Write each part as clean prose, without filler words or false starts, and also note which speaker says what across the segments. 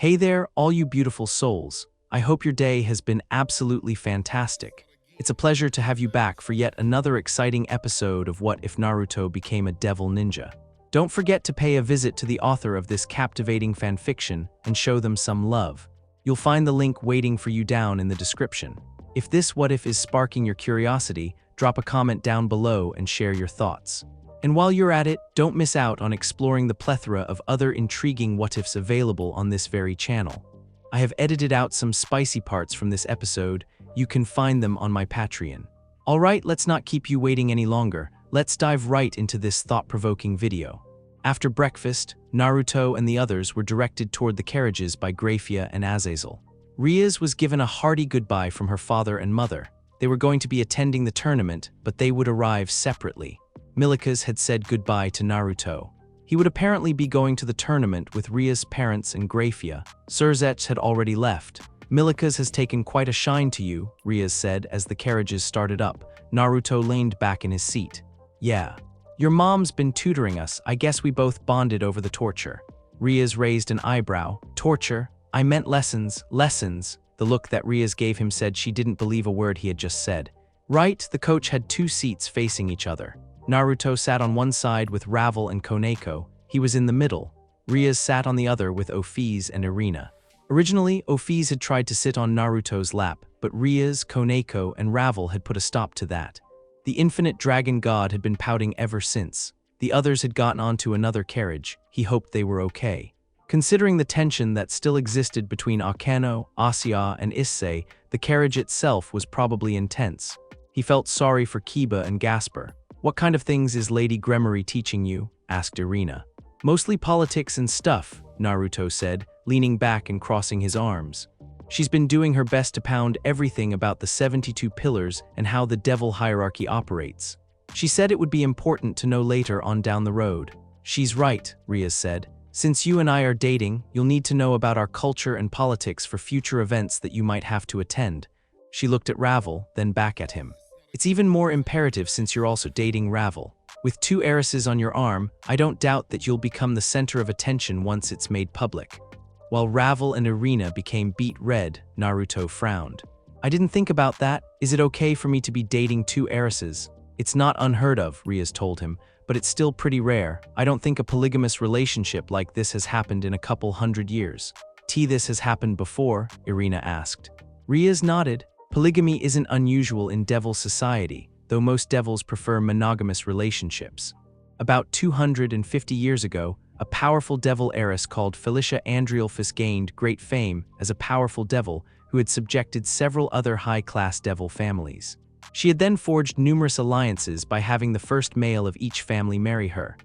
Speaker 1: Hey there, all you beautiful souls. I hope your day has been absolutely fantastic. It's a pleasure to have you back for yet another exciting episode of What If Naruto Became a Devil Ninja. Don't forget to pay a visit to the author of this captivating fanfiction and show them some love. You'll find the link waiting for you down in the description. If this what if is sparking your curiosity, drop a comment down below and share your thoughts. And while you're at it, don't miss out on exploring the plethora of other intriguing what-ifs available on this very channel. I have edited out some spicy parts from this episode. You can find them on my Patreon. Alright, let's not keep you waiting any longer. Let's dive right into this thought-provoking video. After breakfast, Naruto and the others were directed toward the carriages by Grafia and Azazel. Rias was given a hearty goodbye from her father and mother. They were going to be attending the tournament, but they would arrive separately. Milikas had said goodbye to Naruto. He would apparently be going to the tournament with Rias' parents and Grafia. Surzech had already left. Milikas has taken quite a shine to you, Rias said as the carriages started up. Naruto leaned back in his seat. Yeah. Your mom's been tutoring us. I guess we both bonded over the torture. Rias raised an eyebrow. Torture? I meant lessons. Lessons. The look that Rias gave him said she didn't believe a word he had just said. Right, the coach had two seats facing each other. Naruto sat on one side with Ravel and Koneko. He was in the middle. Rias sat on the other with Ophiz and Irina. Originally, Ophiz had tried to sit on Naruto's lap, but Rias, Koneko, and Ravel had put a stop to that. The infinite dragon god had been pouting ever since. The others had gotten onto another carriage. He hoped they were okay. Considering the tension that still existed between Akano, Asya, and Issei, the carriage itself was probably intense. He felt sorry for Kiba and Gasper. What kind of things is Lady Gremory teaching you? Asked Irina. Mostly politics and stuff, Naruto said, leaning back and crossing his arms. She's been doing her best to pound everything about the 72 pillars and how the devil hierarchy operates. She said it would be important to know later on down the road. She's right, Rias said. Since you and I are dating, you'll need to know about our culture and politics for future events that you might have to attend. She looked at Ravel, then back at him. It's even more imperative since you're also dating Ravel. With two heiresses on your arm, I don't doubt that you'll become the center of attention once it's made public. While Ravel and Irina became beet red, Naruto frowned. I didn't think about that. Is it okay for me to be dating two heiresses? It's not unheard of, Rias told him, but it's still pretty rare. I don't think a polygamous relationship like this has happened in a couple hundred years. This has happened before? Irina asked. Rias nodded. Polygamy isn't unusual in devil society, though most devils prefer monogamous relationships. About 250 years ago, a powerful devil heiress called Felicia Andriolphus gained great fame as a powerful devil who had subjected several other high-class devil families. She had then forged numerous alliances by having the first male of each family marry her.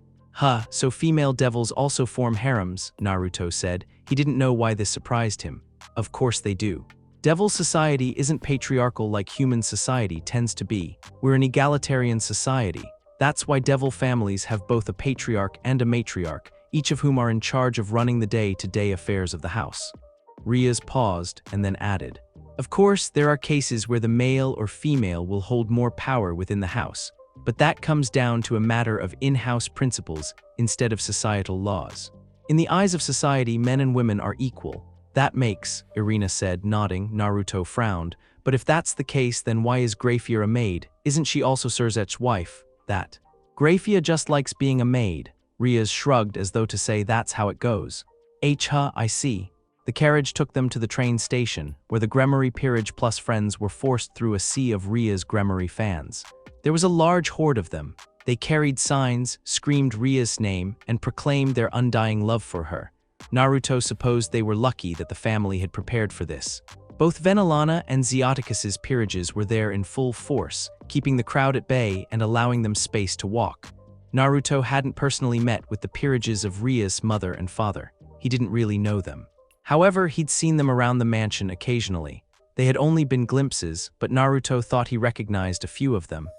Speaker 1: So female devils also form harems, Naruto said. He didn't know why this surprised him. Of course they do. Devil society isn't patriarchal like human society tends to be. We're an egalitarian society. That's why devil families have both a patriarch and a matriarch, each of whom are in charge of running the day-to-day affairs of the house. Rias paused and then added, of course, there are cases where the male or female will hold more power within the house, but that comes down to a matter of in-house principles instead of societal laws. In the eyes of society, men and women are equal. That makes, Irina said, nodding. Naruto frowned. But if that's the case, then why is Grafia a maid? Isn't she also Surzech's wife? That. Grafia just likes being a maid. Rias shrugged as though to say that's how it goes. I see. The carriage took them to the train station, where the Gremory peerage plus friends were forced through a sea of Rias Gremory fans. There was a large horde of them. They carried signs, screamed Rias' name, and proclaimed their undying love for her. Naruto supposed they were lucky that the family had prepared for this. Both Venelana and Xeoticus's peerages were there in full force, keeping the crowd at bay and allowing them space to walk. Naruto hadn't personally met with the peerages of Rias' mother and father. He didn't really know them. However, he'd seen them around the mansion occasionally. They had only been glimpses, but Naruto thought he recognized a few of them.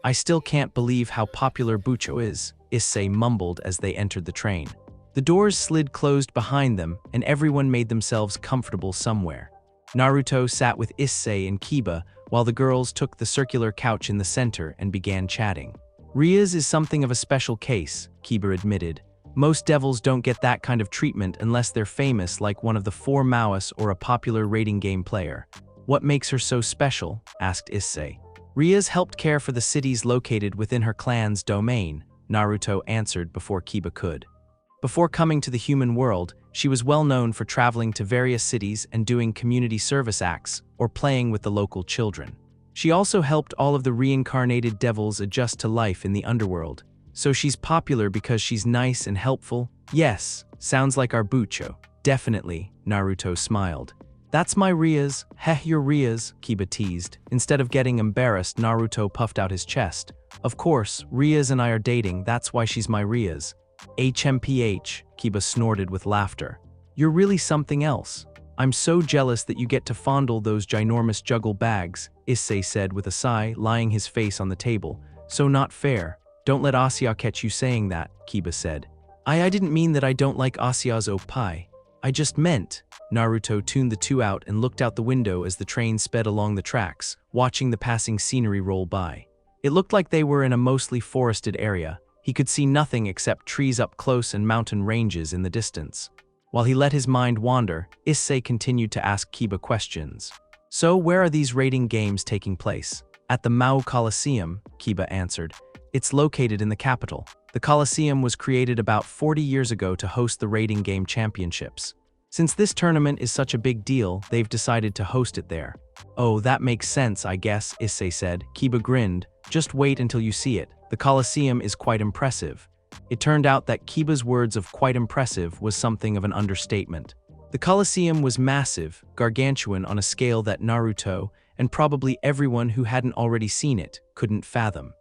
Speaker 1: I still can't believe how popular Bucho is, Issei mumbled as they entered the train. The doors slid closed behind them, and everyone made themselves comfortable somewhere. Naruto sat with Issei and Kiba, while the girls took the circular couch in the center and began chatting. Rias is something of a special case, Kiba admitted. Most devils don't get that kind of treatment unless they're famous like one of the 4 Maois or a popular raiding game player. What makes her so special? Asked Issei. Rias helped care for the cities located within her clan's domain, Naruto answered before Kiba could. Before coming to the human world, she was well known for traveling to various cities and doing community service acts or playing with the local children. She also helped all of the reincarnated devils adjust to life in the underworld. So she's popular because she's nice and helpful? Yes, sounds like our Bucho. Definitely, Naruto smiled. That's my Rias. Heh, you're Rias, Kiba teased. Instead of getting embarrassed, Naruto puffed out his chest. Of course, Rias and I are dating, that's why she's my Rias. HMPH, Kiba snorted with laughter. You're really something else. I'm so jealous that you get to fondle those ginormous juggle bags, Issei said with a sigh, lying his face on the table. So not fair. Don't let Asya catch you saying that, Kiba said. I didn't mean that I don't like Asya's oppai. I just meant. Naruto tuned the two out and looked out the window as the train sped along the tracks, watching the passing scenery roll by. It looked like they were in a mostly forested area. He could see nothing except trees up close and mountain ranges in the distance. While he let his mind wander, Issei continued to ask Kiba questions. So where are these raiding games taking place? At the Mao Coliseum, Kiba answered. It's located in the capital. The Coliseum was created about 40 years ago to host the raiding game championships. Since this tournament is such a big deal, they've decided to host it there. Oh, that makes sense, I guess, Issei said. Kiba grinned. Just wait until you see it. The Coliseum is quite impressive. It turned out that Kiba's words of quite impressive was something of an understatement. The Coliseum was massive, gargantuan on a scale that Naruto, and probably everyone who hadn't already seen it, couldn't fathom.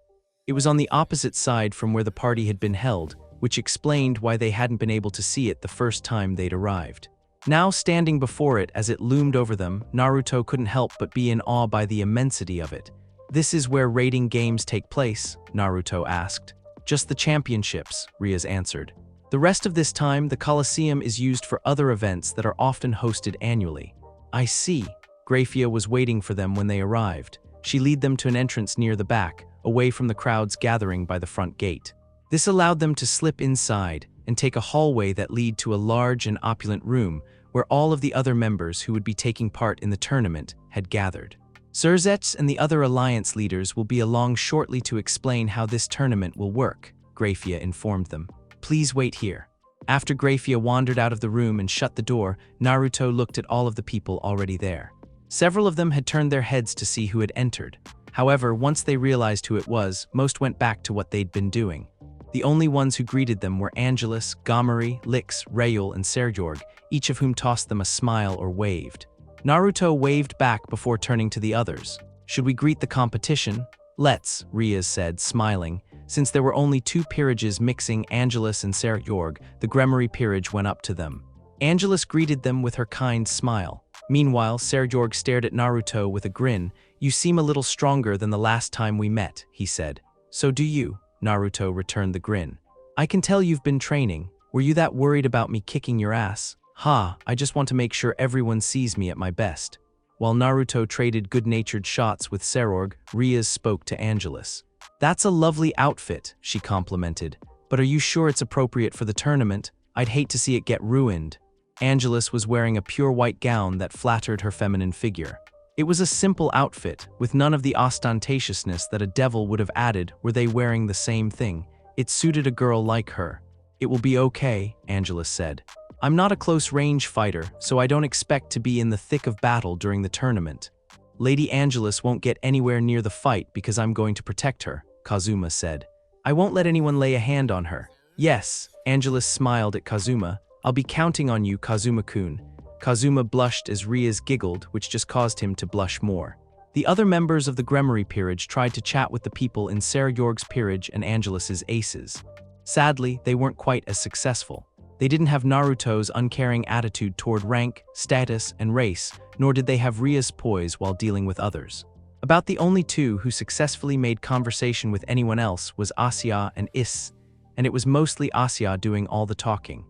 Speaker 1: It was on the opposite side from where the party had been held, which explained why they hadn't been able to see it the first time they'd arrived. Now standing before it as it loomed over them, Naruto couldn't help but be in awe by the immensity of it. This is where raiding games take place? Naruto asked. Just the championships, Rias answered. The rest of this time, the Coliseum is used for other events that are often hosted annually. I see. Grafia was waiting for them when they arrived. She led them to an entrance near the back, away from the crowds gathering by the front gate. This allowed them to slip inside and take a hallway that led to a large and opulent room where all of the other members who would be taking part in the tournament had gathered. Surzets and the other alliance leaders will be along shortly to explain how this tournament will work, Grafia informed them. Please wait here. After Grafia wandered out of the room and shut the door, Naruto looked at all of the people already there. Several of them had turned their heads to see who had entered. However, once they realized who it was, most went back to what they'd been doing. The only ones who greeted them were Angelus, Gamari, Lix, Rayul, and Sairaorg, each of whom tossed them a smile or waved. Naruto waved back before turning to the others. Should we greet the competition? Let's, Rias said, smiling. Since there were only 2 peerages mixing Angelus and Sairaorg, the Gremory peerage went up to them. Angelus greeted them with her kind smile. Meanwhile, Sairaorg stared at Naruto with a grin. You seem a little stronger than the last time we met, he said. So do you, Naruto returned the grin. I can tell you've been training. Were you that worried about me kicking your ass? Ha, I just want to make sure everyone sees me at my best. While Naruto traded good-natured shots with Sairaorg, Rias spoke to Angelus. That's a lovely outfit, she complimented. But are you sure it's appropriate for the tournament? I'd hate to see it get ruined. Angelus was wearing a pure white gown that flattered her feminine figure. It was a simple outfit, with none of the ostentatiousness that a devil would have added were they wearing the same thing. It suited a girl like her. It will be okay, Angelus said. I'm not a close-range fighter, so I don't expect to be in the thick of battle during the tournament. Lady Angelus won't get anywhere near the fight because I'm going to protect her, Kazuma said. I won't let anyone lay a hand on her. Yes, Angelus smiled at Kazuma. I'll be counting on you, Kazuma-kun. Kazuma blushed as Rias giggled, which just caused him to blush more. The other members of the Gremory peerage tried to chat with the people in Sairaorg's peerage and Angelus's aces. Sadly, they weren't quite as successful. They didn't have Naruto's uncaring attitude toward rank, status, and race, nor did they have Rias' poise while dealing with others. About the only 2 who successfully made conversation with anyone else was Asya and Is, and it was mostly Asya doing all the talking.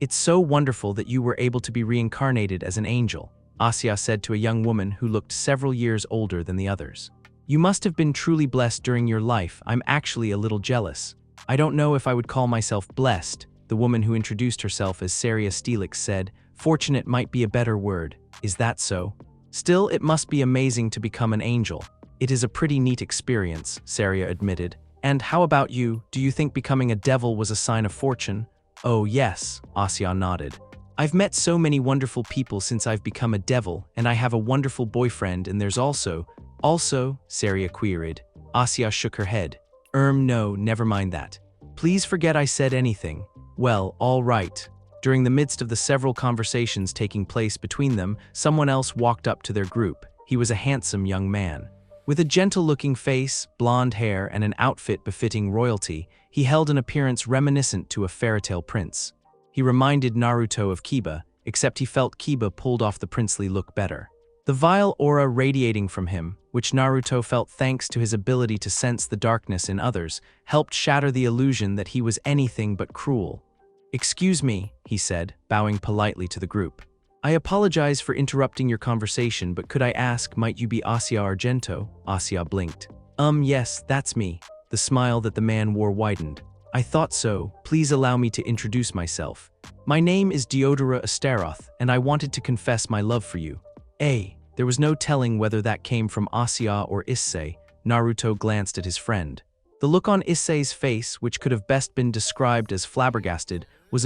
Speaker 1: It's so wonderful that you were able to be reincarnated as an angel, Asya said to a young woman who looked several years older than the others. You must have been truly blessed during your life. I'm actually a little jealous. I don't know if I would call myself blessed. the woman who introduced herself as Sairaorg said, "Fortunate might be a better word. Is that so? Still, it must be amazing to become an angel. It is a pretty neat experience," Sairaorg admitted. "And how about you? Do you think becoming a devil was a sign of fortune?" "Oh yes," Asya nodded. "I've met so many wonderful people since I've become a devil, and I have a wonderful boyfriend, and there's also, Sairaorg queried. Asya shook her head. No, never mind that. Please forget I said anything." "Well, all right." During the midst of the several conversations taking place between them, someone else walked up to their group. He was a handsome young man. With a gentle-looking face, blonde hair, and an outfit befitting royalty, he held an appearance reminiscent to a fairy-tale prince. He reminded Naruto of Kiba, except he felt Kiba pulled off the princely look better. The vile aura radiating from him, which Naruto felt thanks to his ability to sense the darkness in others, helped shatter the illusion that he was anything but cruel. "Excuse me," he said, bowing politely to the group. "I apologize for interrupting your conversation, but could I ask, might you be Asya Argento?" Asya blinked. Yes, that's me." The smile that the man wore widened. "I thought so. Please allow me to introduce myself. My name is Deodora Astaroth, and I wanted to confess my love for you." There was no telling whether that came from Asya or Issei. Naruto glanced at his friend. The look on Issei's face, which could have best been described as flabbergasted, would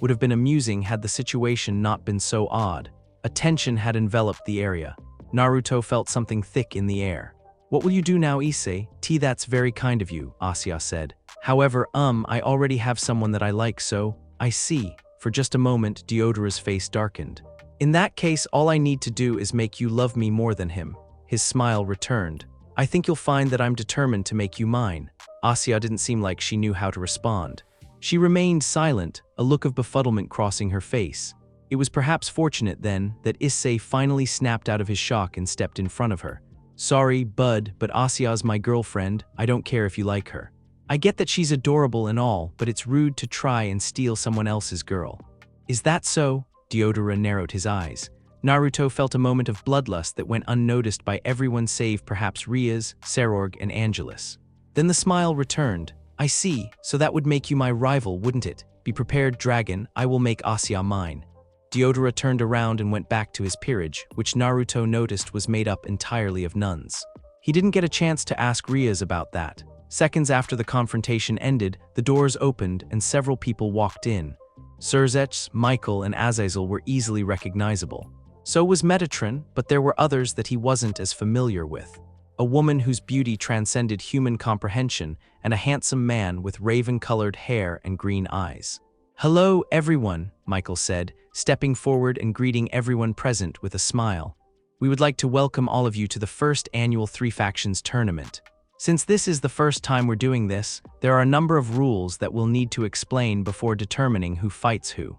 Speaker 1: have been amusing had the situation not been so odd. A tension had enveloped the area. Naruto felt something thick in the air. "What will you do now, Issei?" "That's very kind of you," Asya said. "However, I already have someone that I like, so..." "I see." For just a moment, Deodora's face darkened. "In that case, all I need to do is make you love me more than him." His smile returned. "I think you'll find that I'm determined to make you mine." Asya didn't seem like she knew how to respond. She remained silent, a look of befuddlement crossing her face. It was perhaps fortunate, then, that Issei finally snapped out of his shock and stepped in front of her. "Sorry, bud, but Asya's my girlfriend. I don't care if you like her. I get that she's adorable and all, but it's rude to try and steal someone else's girl." "Is that so?" Deodora narrowed his eyes. Naruto felt a moment of bloodlust that went unnoticed by everyone save perhaps Rias, Sairaorg, and Angelus. Then the smile returned. "I see, so that would make you my rival, wouldn't it? Be prepared, dragon, I will make Asya mine." Deodora turned around and went back to his peerage, which Naruto noticed was made up entirely of nuns. He didn't get a chance to ask Rias about that. Seconds after the confrontation ended, the doors opened and several people walked in. Surzech, Michael, and Azazel were easily recognizable. So was Metatron, but there were others that he wasn't as familiar with. A woman whose beauty transcended human comprehension, and a handsome man with raven-colored hair and green eyes. "Hello, everyone," Michael said, stepping forward and greeting everyone present with a smile. "We would like to welcome all of you to the first annual Three Factions tournament. Since this is the first time we're doing this, there are a number of rules that we'll need to explain before determining who fights who."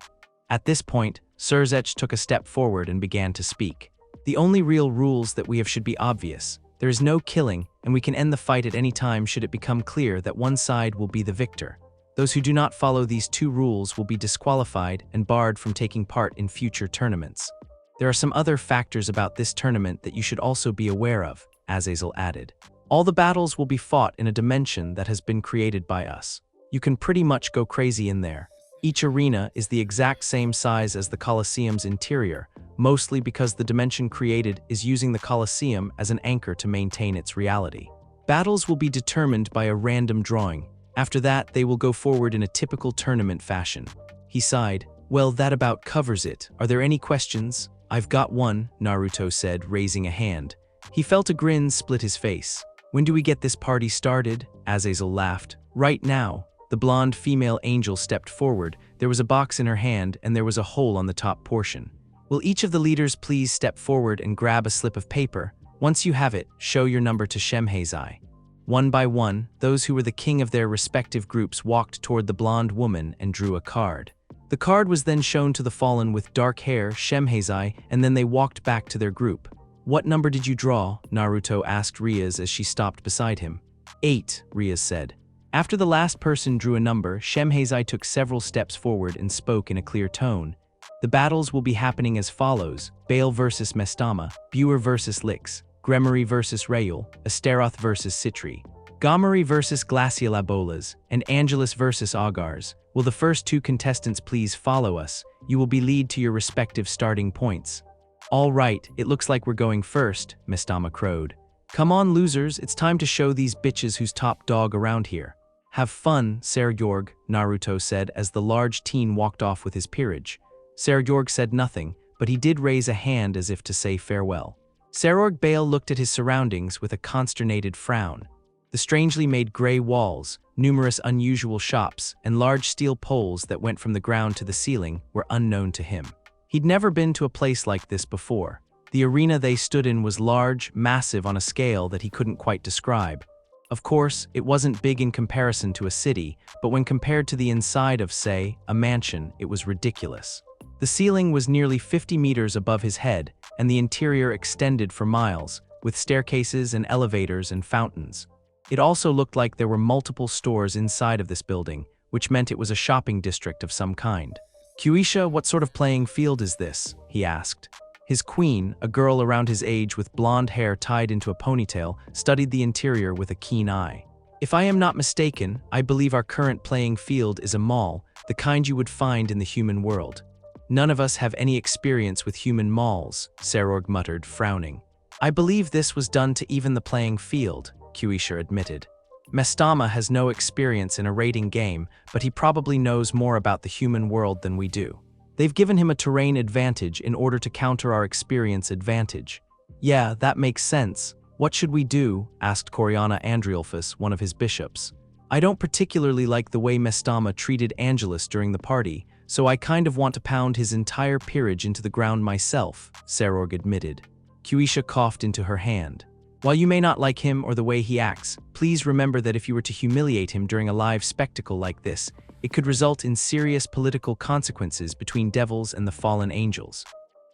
Speaker 1: At this point, Surzech took a step forward and began to speak. "The only real rules that we have should be obvious. There is no killing, and we can end the fight at any time should it become clear that one side will be the victor. Those who do not follow these two rules will be disqualified and barred from taking part in future tournaments. There are some other factors about this tournament that you should also be aware of," Azazel added. "All the battles will be fought in a dimension that has been created by us. You can pretty much go crazy in there. Each arena is the exact same size as the coliseum's interior, mostly because the dimension created is using the coliseum as an anchor to maintain its reality. Battles will be determined by a random drawing. After that, they will go forward in a typical tournament fashion." He sighed. "Well, that about covers it. Are there any questions?" "I've got one," Naruto said, raising a hand. He felt a grin split his face. "When do we get this party started?" Azazel laughed. "Right now." The blonde female angel stepped forward. There was a box in her hand, and there was a hole on the top portion. "Will each of the leaders please step forward and grab a slip of paper? Once you have it, show your number to Shemhazai." One by one, those who were the king of their respective groups walked toward the blonde woman and drew a card. The card was then shown to the fallen with dark hair, Shemhazai, and then they walked back to their group. "What number did you draw?" Naruto asked Rias as she stopped beside him. 8, Rias said. After the last person drew a number, Shemhazai took several steps forward and spoke in a clear tone. "The battles will be happening as follows: Bale versus Mestama, Buer versus Lix, Gremory versus Rayul, Astaroth versus Citri. Gomery versus Glaciolabolas, and Angelus versus Augars. Will the first two contestants please follow us? You will be lead to your respective starting points. All right, it looks like we're going first, Mesta crowed. Come on, losers, it's time to show these bitches who's top dog around here. Have fun, Sairaorg, Naruto said as the large teen walked off with his peerage. Sairaorg said nothing, but he did raise a hand as if to say farewell. Sairaorg Bale looked at his surroundings with a consternated frown. The strangely made gray walls, numerous unusual shops, and large steel poles that went from the ground to the ceiling were unknown to him. He'd never been to a place like this before. The arena they stood in was large, massive on a scale that he couldn't quite describe. Of course, it wasn't big in comparison to a city, but when compared to the inside of, say, a mansion, it was ridiculous. The ceiling was nearly 50 meters above his head, and the interior extended for miles, with staircases and elevators and fountains. It also looked like there were multiple stores inside of this building, which meant it was a shopping district of some kind. Kyuisha, what sort of playing field is this? He asked. His queen, a girl around his age with blonde hair tied into a ponytail, studied the interior with a keen eye. If I am not mistaken, I believe our current playing field is a mall, the kind you would find in the human world. None of us have any experience with human malls, Sairaorg muttered, frowning. I believe this was done to even the playing field, Kyuisha admitted. Mesta has no experience in a raiding game, but he probably knows more about the human world than we do. They've given him a terrain advantage in order to counter our experience advantage. Yeah, that makes sense. What should we do? Asked Coriana Andriolphus, one of his bishops. I don't particularly like the way Mesta treated Angelus during the party, so I kind of want to pound his entire peerage into the ground myself, Sairaorg admitted. Kyuisha coughed into her hand. While you may not like him or the way he acts, please remember that if you were to humiliate him during a live spectacle like this, it could result in serious political consequences between devils and the fallen angels.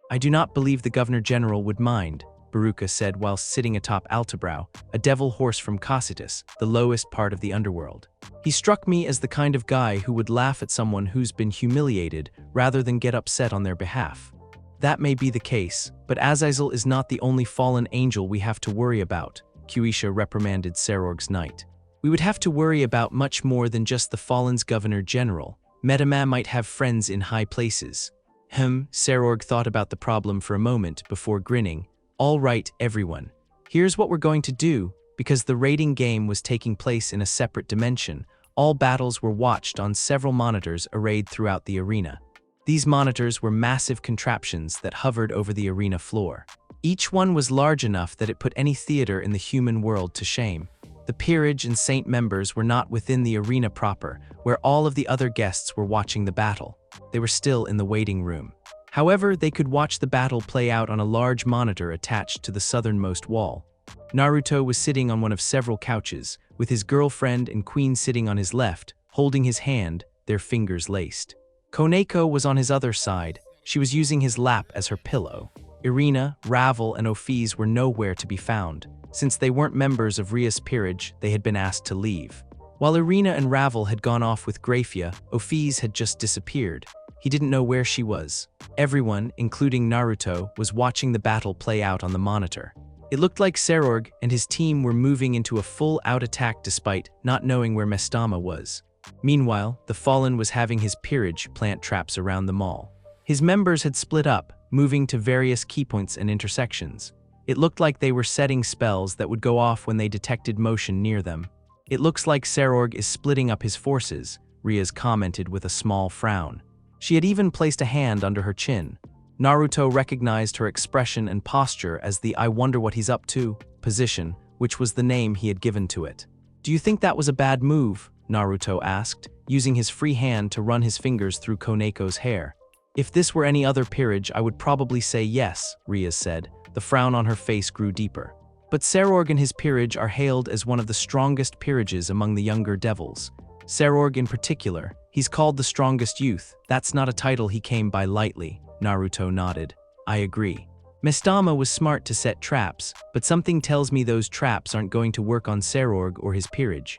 Speaker 1: I do not believe the Governor-General would mind, Baruka said while sitting atop Altabrow, a devil horse from Cocytus, the lowest part of the underworld. He struck me as the kind of guy who would laugh at someone who's been humiliated rather than get upset on their behalf. That may be the case, but Azazel is not the only fallen angel we have to worry about, Kyuisha reprimanded Sairaorg's knight. We would have to worry about much more than just the fallen's Governor-General. Metama might have friends in high places. Sairaorg thought about the problem for a moment before grinning. All right, everyone. Here's what we're going to do. Because the raiding game was taking place in a separate dimension, all battles were watched on several monitors arrayed throughout the arena. These monitors were massive contraptions that hovered over the arena floor. Each one was large enough that it put any theater in the human world to shame. The peerage and saint members were not within the arena proper, where all of the other guests were watching the battle. They were still in the waiting room. However, they could watch the battle play out on a large monitor attached to the southernmost wall. Naruto was sitting on one of several couches, with his girlfriend and queen sitting on his left, holding his hand, their fingers laced. Koneko was on his other side. She was using his lap as her pillow. Irina, Ravel, and Ophiz were nowhere to be found. Since they weren't members of Rias' peerage, they had been asked to leave. While Irina and Ravel had gone off with Graphia, Ophiz had just disappeared. He didn't know where she was. Everyone, including Naruto, was watching the battle play out on the monitor. It looked like Sairaorg and his team were moving into a full-out attack despite not knowing where Mesta was. Meanwhile, the Fallen was having his peerage plant traps around the mall. His members had split up, moving to various keypoints and intersections. It looked like they were setting spells that would go off when they detected motion near them. It looks like Sairaorg is splitting up his forces, Rias commented with a small frown. She had even placed a hand under her chin. Naruto recognized her expression and posture as the "I wonder what he's up to" position, which was the name he had given to it. Do you think that was a bad move? Naruto asked, using his free hand to run his fingers through Koneko's hair. If this were any other peerage, I would probably say yes, Rias said. The frown on her face grew deeper. But Sairaorg and his peerage are hailed as one of the strongest peerages among the younger devils. Sairaorg in particular, he's called the strongest youth. That's not a title he came by lightly, Naruto nodded. I agree. Mesta was smart to set traps, but something tells me those traps aren't going to work on Sairaorg or his peerage.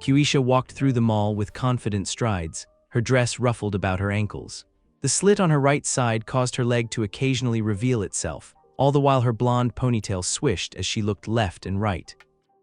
Speaker 1: Kyuisha walked through the mall with confident strides, her dress ruffled about her ankles. The slit on her right side caused her leg to occasionally reveal itself, all the while her blonde ponytail swished as she looked left and right.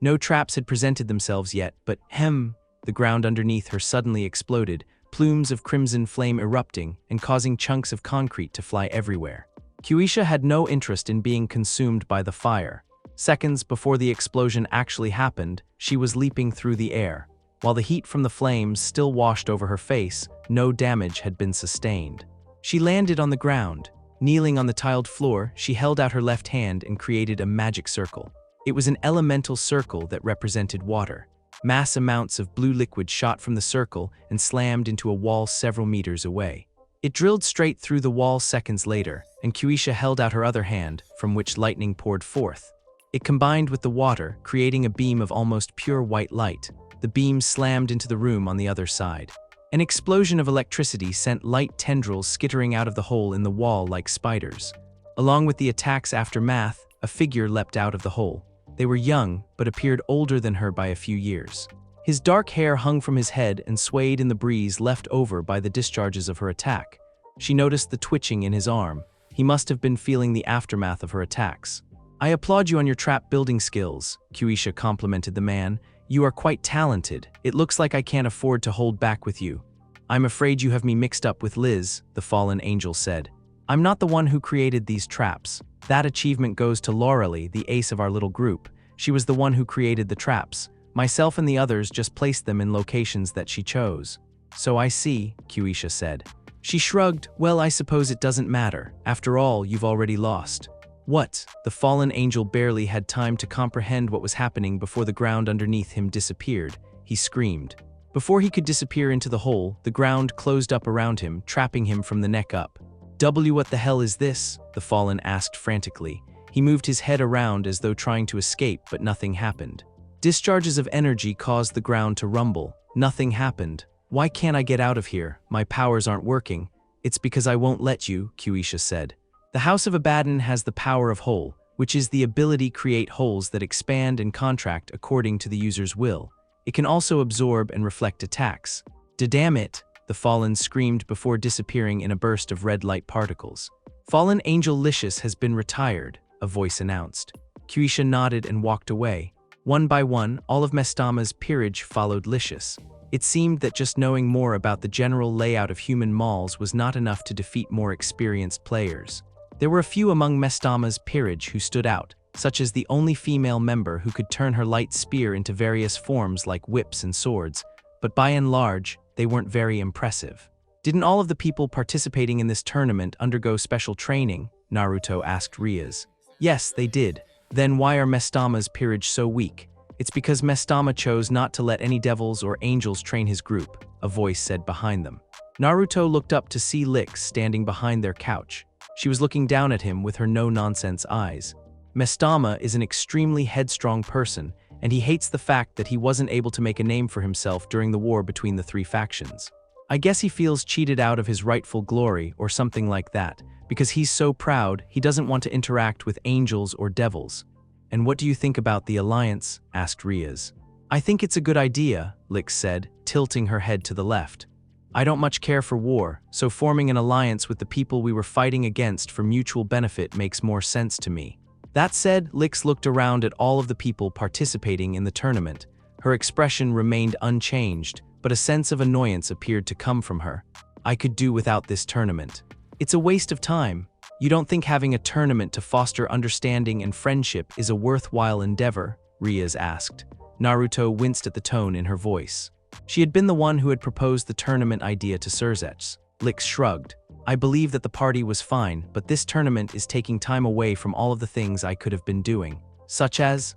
Speaker 1: No traps had presented themselves yet, but the ground underneath her suddenly exploded, plumes of crimson flame erupting and causing chunks of concrete to fly everywhere. Kyuisha had no interest in being consumed by the fire. Seconds before the explosion actually happened, she was leaping through the air. While the heat from the flames still washed over her face, no damage had been sustained. She landed on the ground. Kneeling on the tiled floor, she held out her left hand and created a magic circle. It was an elemental circle that represented water. Mass amounts of blue liquid shot from the circle and slammed into a wall several meters away. It drilled straight through the wall seconds later, and Kyuisha held out her other hand, from which lightning poured forth. It combined with the water, creating a beam of almost pure white light. The beam slammed into the room on the other side. An explosion of electricity sent light tendrils skittering out of the hole in the wall like spiders. Along with the attack's aftermath, a figure leapt out of the hole. They were young, but appeared older than her by a few years. His dark hair hung from his head and swayed in the breeze left over by the discharges of her attack. She noticed the twitching in his arm. He must have been feeling the aftermath of her attacks. "I applaud you on your trap building skills," Kyuisha complimented the man. "You are quite talented. It looks like I can't afford to hold back with you." "I'm afraid you have me mixed up with Liz," the fallen angel said. "I'm not the one who created these traps. That achievement goes to Laurelie, the ace of our little group. She was the one who created the traps. Myself and the others just placed them in locations that she chose." "So I see," Kyuisha said. She shrugged. "Well, I suppose it doesn't matter. After all, you've already lost." "What?" The fallen angel barely had time to comprehend what was happening before the ground underneath him disappeared. He screamed. Before he could disappear into the hole, the ground closed up around him, trapping him from the neck up. What the hell is this?" the fallen asked frantically. He moved his head around as though trying to escape, but nothing happened. Discharges of energy caused the ground to rumble. Nothing happened. "Why can't I get out of here? My powers aren't working." "It's because I won't let you," Kyuisha said. "The House of Abaddon has the power of Hole, which is the ability to create holes that expand and contract according to the user's will. It can also absorb and reflect attacks." "Damn it," the fallen screamed before disappearing in a burst of red light particles. "Fallen Angel Licious has been retired," a voice announced. Kyuisha nodded and walked away. One by one, all of Mestama's peerage followed Licious. It seemed that just knowing more about the general layout of human malls was not enough to defeat more experienced players. There were a few among Mestama's peerage who stood out, such as the only female member who could turn her light spear into various forms like whips and swords, but by and large, they weren't very impressive. "Didn't all of the people participating in this tournament undergo special training?" Naruto asked Rias. "Yes, they did." "Then why are Mestama's peerage so weak?" "It's because Mestama chose not to let any devils or angels train his group," a voice said behind them. Naruto looked up to see Lix standing behind their couch. She was looking down at him with her no-nonsense eyes. Mestama is an extremely headstrong person, and he hates the fact that he wasn't able to make a name for himself during the war between the three factions. I guess he feels cheated out of his rightful glory or something like that, because he's so proud he doesn't want to interact with angels or devils. "And what do you think about the alliance?" asked Rias. "I think it's a good idea," Lix said, tilting her head to the left. "I don't much care for war, so forming an alliance with the people we were fighting against for mutual benefit makes more sense to me." That said, Lix looked around at all of the people participating in the tournament. Her expression remained unchanged, but a sense of annoyance appeared to come from her. "I could do without this tournament. It's a waste of time. You don't think having a tournament to foster understanding and friendship is a worthwhile endeavor?" Rias asked. Naruto winced at the tone in her voice. She had been the one who had proposed the tournament idea to Surzets. Lix shrugged. "I believe that the party was fine, but this tournament is taking time away from all of the things I could have been doing. Such as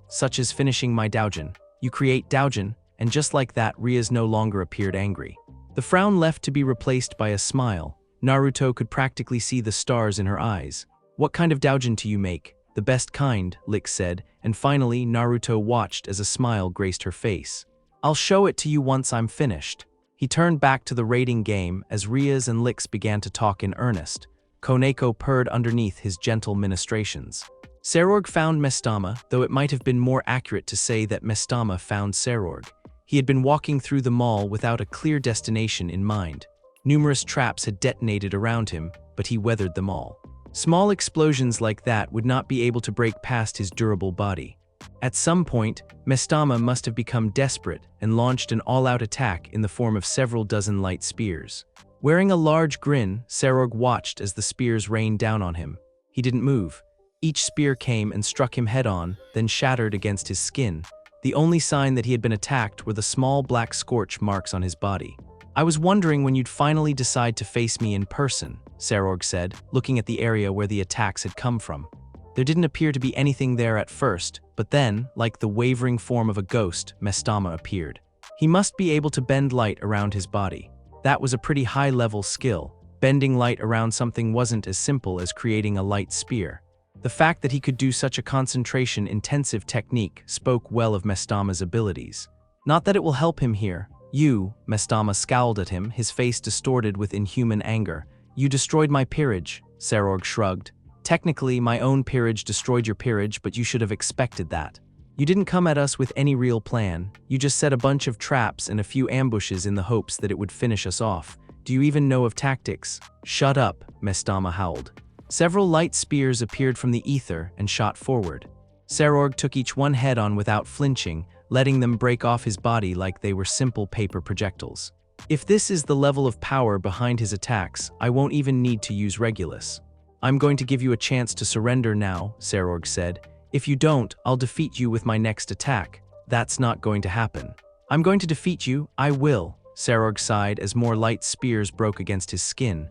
Speaker 1: finishing my doujin." "You create doujin?" And just like that, Rias no longer appeared angry. The frown left to be replaced by a smile. Naruto could practically see the stars in her eyes. "What kind of doujin do you make?" "The best kind," Lix said, and finally Naruto watched as a smile graced her face. "I'll show it to you once I'm finished." He turned back to the raiding game as Rias and Lix began to talk in earnest. Koneko purred underneath his gentle ministrations. Sairaorg found Mestama, though it might have been more accurate to say that Mestama found Sairaorg. He had been walking through the mall without a clear destination in mind. Numerous traps had detonated around him, but he weathered them all. Small explosions like that would not be able to break past his durable body. At some point, Mestama must have become desperate and launched an all-out attack in the form of several dozen light spears. Wearing a large grin, Sairaorg watched as the spears rained down on him. He didn't move. Each spear came and struck him head-on, then shattered against his skin. The only sign that he had been attacked were the small black scorch marks on his body. "I was wondering when you'd finally decide to face me in person," Sairaorg said, looking at the area where the attacks had come from. There didn't appear to be anything there at first, but then, like the wavering form of a ghost, Mestama appeared. He must be able to bend light around his body. That was a pretty high-level skill. Bending light around something wasn't as simple as creating a light spear. The fact that he could do such a concentration-intensive technique spoke well of Mestama's abilities. "Not that it will help him here. You," Mestama scowled at him, his face distorted with inhuman anger. "You destroyed my peerage," Sairaorg shrugged. "Technically, my own peerage destroyed your peerage, but you should have expected that. You didn't come at us with any real plan. You just set a bunch of traps and a few ambushes in the hopes that it would finish us off. Do you even know of tactics?" "Shut up," Mestama howled. Several light spears appeared from the ether and shot forward. Sairaorg took each one head-on without flinching, letting them break off his body like they were simple paper projectiles. "If this is the level of power behind his attacks, I won't even need to use Regulus." "I'm going to give you a chance to surrender now," Sairaorg said. "If you don't, I'll defeat you with my next attack." "That's not going to happen." "I'm going to defeat you, I will," Sairaorg sighed as more light spears broke against his skin.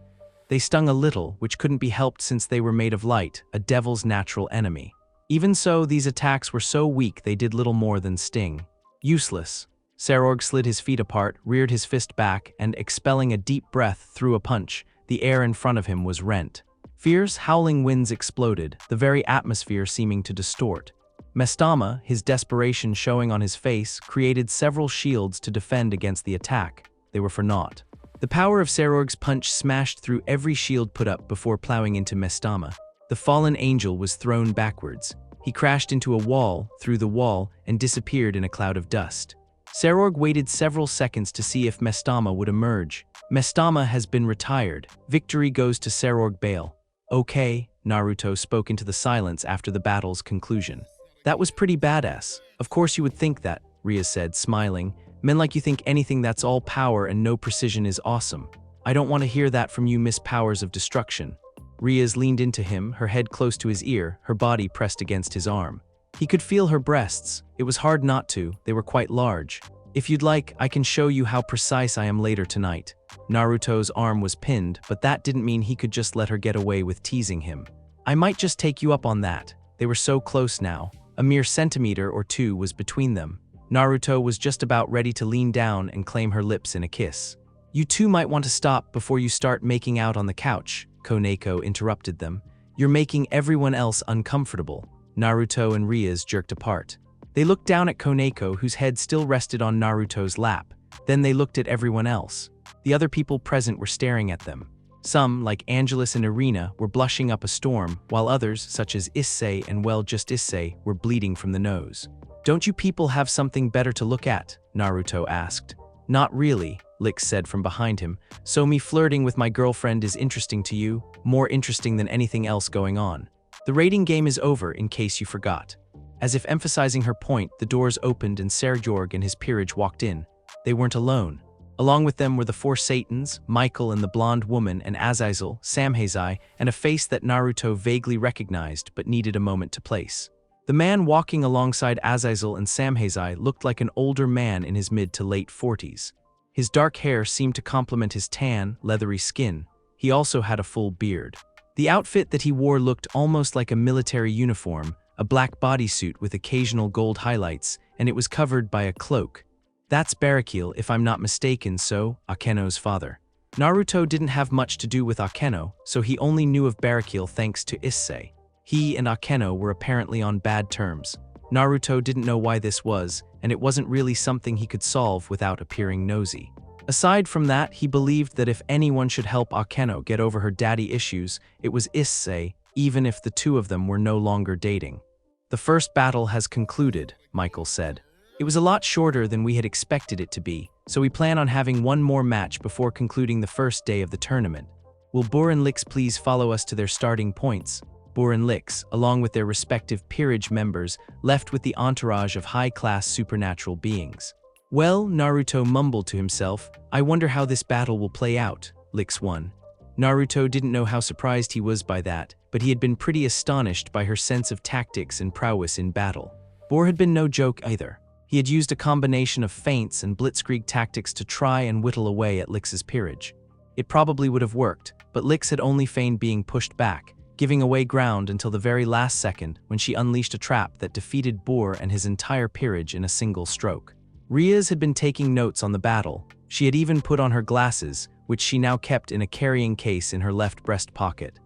Speaker 1: They stung a little, which couldn't be helped since they were made of light, a devil's natural enemy. Even so, these attacks were so weak they did little more than sting. "Useless." Sairaorg slid his feet apart, reared his fist back, and, expelling a deep breath, threw a punch. The air in front of him was rent. Fierce, howling winds exploded, the very atmosphere seeming to distort. Mestama, his desperation showing on his face, created several shields to defend against the attack. They were for naught. The power of Sairaorg's punch smashed through every shield put up before plowing into Mestama. The fallen angel was thrown backwards. He crashed into a wall, through the wall, and disappeared in a cloud of dust. Sairaorg waited several seconds to see if Mestama would emerge. "Mestama has been retired. Victory goes to Sairaorg Bale." "Okay," Naruto spoke into the silence after the battle's conclusion. "That was pretty badass." "Of course you would think that," Rias said, smiling. "Men like you think anything that's all power and no precision is awesome. I don't want to hear that from you, Miss Powers of Destruction." Rias leaned into him, her head close to his ear, her body pressed against his arm. He could feel her breasts. It was hard not to, they were quite large. "If you'd like, I can show you how precise I am later tonight." Naruto's arm was pinned, but that didn't mean he could just let her get away with teasing him. "I might just take you up on that." They were so close now. A mere centimeter or two was between them. Naruto was just about ready to lean down and claim her lips in a kiss. "You two might want to stop before you start making out on the couch," Koneko interrupted them. "You're making everyone else uncomfortable." Naruto and Rias jerked apart. They looked down at Koneko, whose head still rested on Naruto's lap. Then they looked at everyone else. The other people present were staring at them. Some, like Angelus and Irina, were blushing up a storm, while others, such as Issei and just Issei, were bleeding from the nose. "Don't you people have something better to look at?" Naruto asked. "Not really," Lix said from behind him. "So me flirting with my girlfriend is interesting to you? More interesting than anything else going on. The rating game is over, in case you forgot." As if emphasizing her point, the doors opened and Sairaorg and his peerage walked in. They weren't alone. Along with them were the four Satans, Michael and the blonde woman, and Azazel, Samhazi, and a face that Naruto vaguely recognized but needed a moment to place. The man walking alongside Azazel and Samhazi looked like an older man in his mid to late 40s. His dark hair seemed to complement his tan, leathery skin. He also had a full beard. The outfit that he wore looked almost like a military uniform, a black bodysuit with occasional gold highlights, and it was covered by a cloak. "That's Barakiel, if I'm not mistaken, so Akeno's father." Naruto didn't have much to do with Akeno, so he only knew of Barakiel thanks to Issei. He and Akeno were apparently on bad terms. Naruto didn't know why this was, and it wasn't really something he could solve without appearing nosy. Aside from that, he believed that if anyone should help Akeno get over her daddy issues, it was Issei, even if the two of them were no longer dating. "The first battle has concluded," Michael said. "It was a lot shorter than we had expected it to be, so we plan on having one more match before concluding the first day of the tournament. Will Bor and Lix please follow us to their starting points?" Boar and Lix, along with their respective peerage members, left with the entourage of high-class supernatural beings. Well, Naruto mumbled to himself, I wonder how this battle will play out, Lix won. Naruto didn't know how surprised he was by that, but he had been pretty astonished by her sense of tactics and prowess in battle. Boar had been no joke either. He had used a combination of feints and blitzkrieg tactics to try and whittle away at Lix's peerage. It probably would have worked, but Lix had only feigned being pushed back, giving away ground until the very last second when she unleashed a trap that defeated Boar and his entire peerage in a single stroke. Rias had been taking notes on the battle. She had even put on her glasses, which she now kept in a carrying case in her left breast pocket.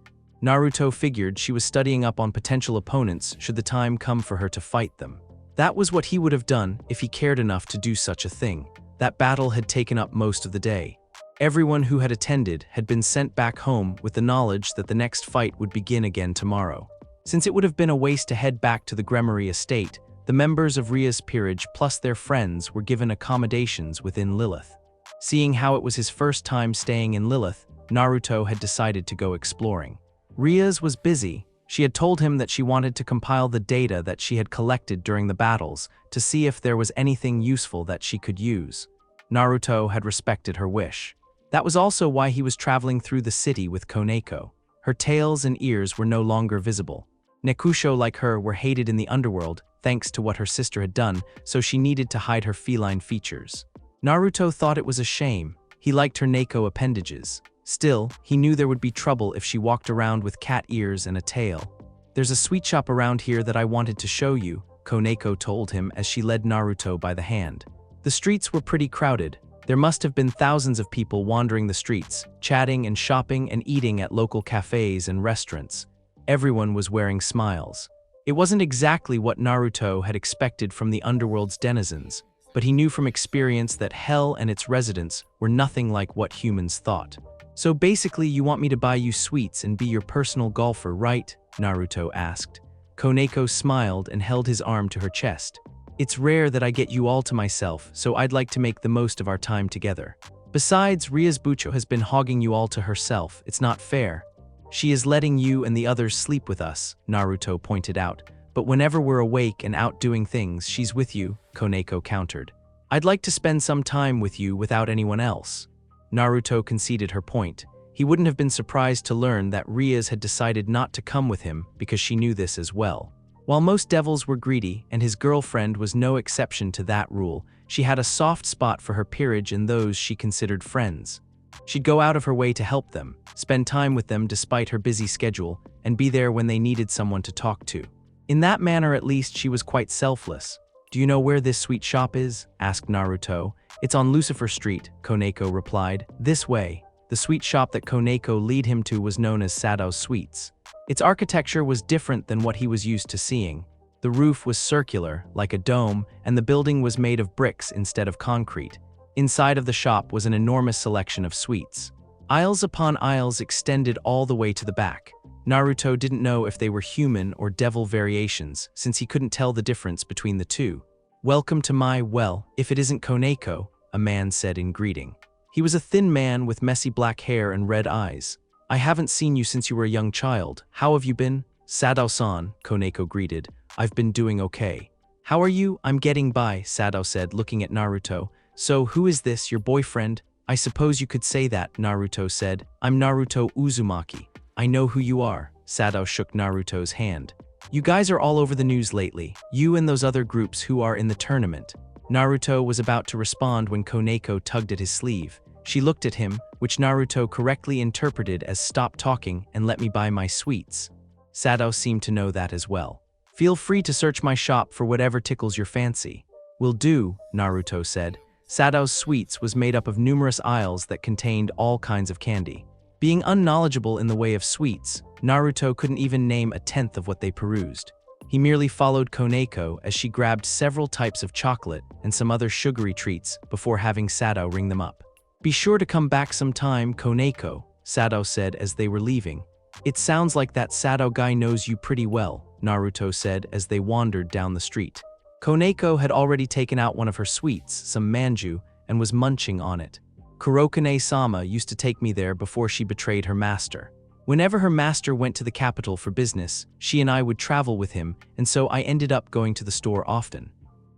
Speaker 1: Naruto figured she was studying up on potential opponents should the time come for her to fight them. That was what he would have done if he cared enough to do such a thing. That battle had taken up most of the day. Everyone who had attended had been sent back home with the knowledge that the next fight would begin again tomorrow. Since it would have been a waste to head back to the Gremory estate, the members of Rias' peerage plus their friends were given accommodations within Lilith. Seeing how it was his first time staying in Lilith, Naruto had decided to go exploring. Rias was busy. She had told him that she wanted to compile the data that she had collected during the battles to see if there was anything useful that she could use. Naruto had respected her wish. That was also why he was traveling through the city with Koneko. Her tails and ears were no longer visible. Nekusho, like her, were hated in the underworld thanks to what her sister had done, so she needed to hide her feline features. Naruto thought it was a shame. He liked her Neko appendages. Still, he knew there would be trouble if she walked around with cat ears and a tail. There's a sweet shop around here that I wanted to show you, Koneko told him as she led Naruto by the hand. The streets were pretty crowded. There must have been thousands of people wandering the streets, chatting and shopping and eating at local cafes and restaurants. Everyone was wearing smiles. It wasn't exactly what Naruto had expected from the underworld's denizens, but he knew from experience that hell and its residents were nothing like what humans thought. So basically you want me to buy you sweets and be your personal golfer, right? Naruto asked. Koneko smiled and held his arm to her chest. It's rare that I get you all to myself, so I'd like to make the most of our time together. Besides, Rias Bucho has been hogging you all to herself. It's not fair. She is letting you and the others sleep with us, Naruto pointed out. But whenever we're awake and out doing things, she's with you, Koneko countered. I'd like to spend some time with you without anyone else. Naruto conceded her point. He wouldn't have been surprised to learn that Rias had decided not to come with him because she knew this as well. While most devils were greedy, and his girlfriend was no exception to that rule, she had a soft spot for her peerage and those she considered friends. She'd go out of her way to help them, spend time with them despite her busy schedule, and be there when they needed someone to talk to. In that manner, at least, she was quite selfless. Do you know where this sweet shop is? Asked Naruto. It's on Lucifer Street, Koneko replied. This way. The sweet shop that Koneko led him to was known as Sadao's Sweets. Its architecture was different than what he was used to seeing. The roof was circular, like a dome, and the building was made of bricks instead of concrete. Inside of the shop was an enormous selection of sweets. Aisles upon aisles extended all the way to the back. Naruto didn't know if they were human or devil variations, since he couldn't tell the difference between the two. Welcome to my, well, if it isn't Koneko, a man said in greeting. He was a thin man with messy black hair and red eyes. I haven't seen you since you were a young child. How have you been? Sadao-san, Koneko greeted. I've been doing okay. How are you? I'm getting by, Sadao said, looking at Naruto. So who is this, your boyfriend? I suppose you could say that, Naruto said. I'm Naruto Uzumaki. I know who you are. Sadao shook Naruto's hand. You guys are all over the news lately. You and those other groups who are in the tournament. Naruto was about to respond when Koneko tugged at his sleeve. She looked at him, which Naruto correctly interpreted as stop talking and let me buy my sweets. Sadao seemed to know that as well. Feel free to search my shop for whatever tickles your fancy. Will do, Naruto said. Sadao's Sweets was made up of numerous aisles that contained all kinds of candy. Being unknowledgeable in the way of sweets, Naruto couldn't even name a tenth of what they perused. He merely followed Koneko as she grabbed several types of chocolate and some other sugary treats before having Sadao ring them up. Be sure to come back sometime, Koneko, Sadao said as they were leaving. It sounds like that Sadao guy knows you pretty well, Naruto said as they wandered down the street. Koneko had already taken out one of her sweets, some manju, and was munching on it. Kurokane-sama used to take me there before she betrayed her master. Whenever her master went to the capital for business, she and I would travel with him, and so I ended up going to the store often.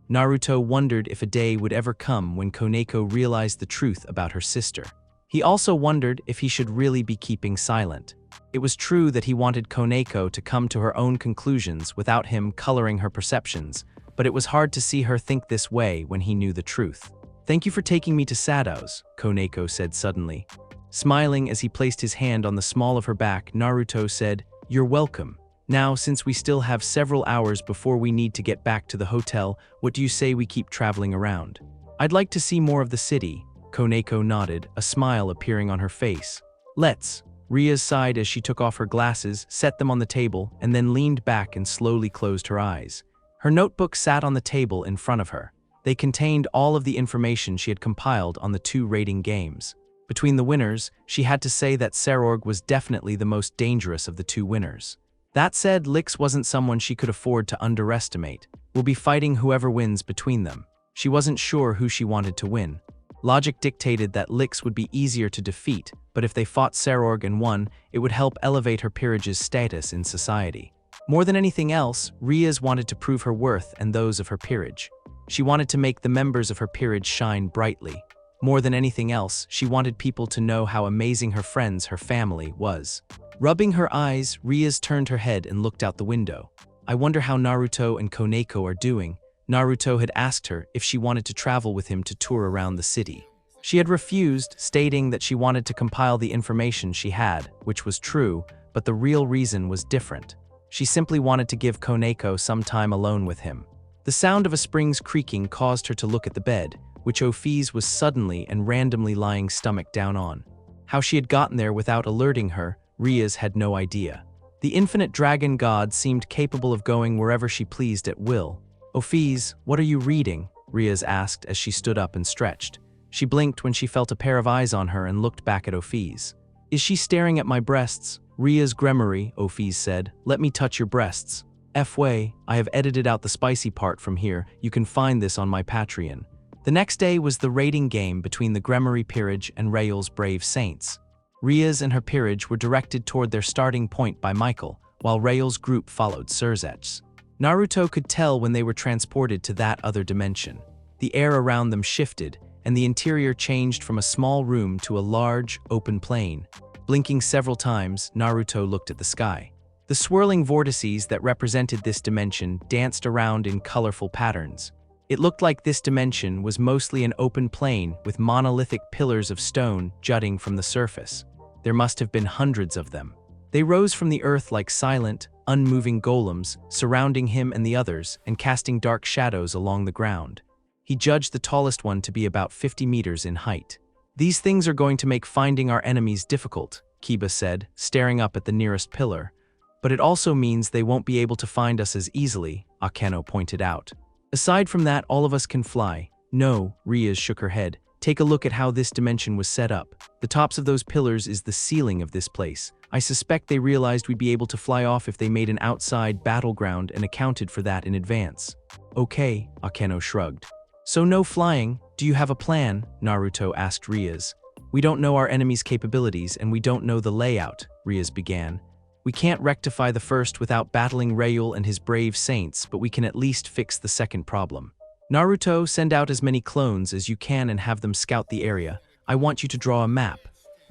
Speaker 1: Naruto wondered if a day would ever come when Koneko realized the truth about her sister. He also wondered if he should really be keeping silent. It was true that he wanted Koneko to come to her own conclusions without him coloring her perceptions, but it was hard to see her think this way when he knew the truth. "Thank you for taking me to Sado's," Koneko said suddenly. Smiling as he placed his hand on the small of her back, Naruto said, "You're welcome. Now, since we still have several hours before we need to get back to the hotel, what do you say we keep traveling around? I'd like to see more of the city." Koneko nodded, a smile appearing on her face. "Let's." Rias sighed as she took off her glasses, set them on the table, and then leaned back and slowly closed her eyes. Her notebook sat on the table in front of her. They contained all of the information she had compiled on the 2 raiding games. Between the winners, she had to say that Sairaorg was definitely the most dangerous of the 2 winners. That said, Lix wasn't someone she could afford to underestimate. We'll be fighting whoever wins between them. She wasn't sure who she wanted to win. Logic dictated that Lix would be easier to defeat, but if they fought Sairaorg and won, it would help elevate her peerage's status in society. More than anything else, Rias wanted to prove her worth and those of her peerage. She wanted to make the members of her peerage shine brightly. More than anything else, she wanted people to know how amazing her friends, her family, was. Rubbing her eyes, Rias turned her head and looked out the window. "I wonder how Naruto and Koneko are doing." Naruto had asked her if she wanted to travel with him to tour around the city. She had refused, stating that she wanted to compile the information she had, which was true, but the real reason was different. She simply wanted to give Koneko some time alone with him. The sound of a spring's creaking caused her to look at the bed, which Ophies was suddenly and randomly lying stomach down on. How she had gotten there without alerting her, Rias had no idea. The infinite dragon god seemed capable of going wherever she pleased at will. "Ophies, what are you reading?" Rias asked as she stood up and stretched. She blinked when she felt a pair of eyes on her and looked back at Ophies. "Is she staring at my breasts?" "Rias Gremory," Ophies said. "Let me touch your breasts." "F-way, I have edited out the spicy part from here. You can find this on my Patreon." The next day was the raiding game between the Gremory peerage and Rael's brave saints. Rias and her peerage were directed toward their starting point by Michael, while Rael's group followed Surzet's. Naruto could tell when they were transported to that other dimension. The air around them shifted, and the interior changed from a small room to a large, open plain. Blinking several times, Naruto looked at the sky. The swirling vortices that represented this dimension danced around in colorful patterns. It looked like this dimension was mostly an open plain with monolithic pillars of stone jutting from the surface. There must have been hundreds of them. They rose from the earth like silent, unmoving golems, surrounding him and the others and casting dark shadows along the ground. He judged the tallest one to be about 50 meters in height. "These things are going to make finding our enemies difficult," Kiba said, staring up at the nearest pillar. "But it also means they won't be able to find us as easily," Akeno pointed out. "Aside from that, all of us can fly." "No," Rias shook her head. "Take a look at how this dimension was set up. The tops of those pillars is the ceiling of this place. I suspect they realized we'd be able to fly off if they made an outside battleground and accounted for that in advance." "Okay," Akeno shrugged. "So no flying. Do you have a plan?" Naruto asked Rias. "We don't know our enemy's capabilities and we don't know the layout," Rias began. "We can't rectify the first without battling Rael and his brave saints, but we can at least fix the second problem. Naruto, send out as many clones as you can and have them scout the area. I want you to draw a map."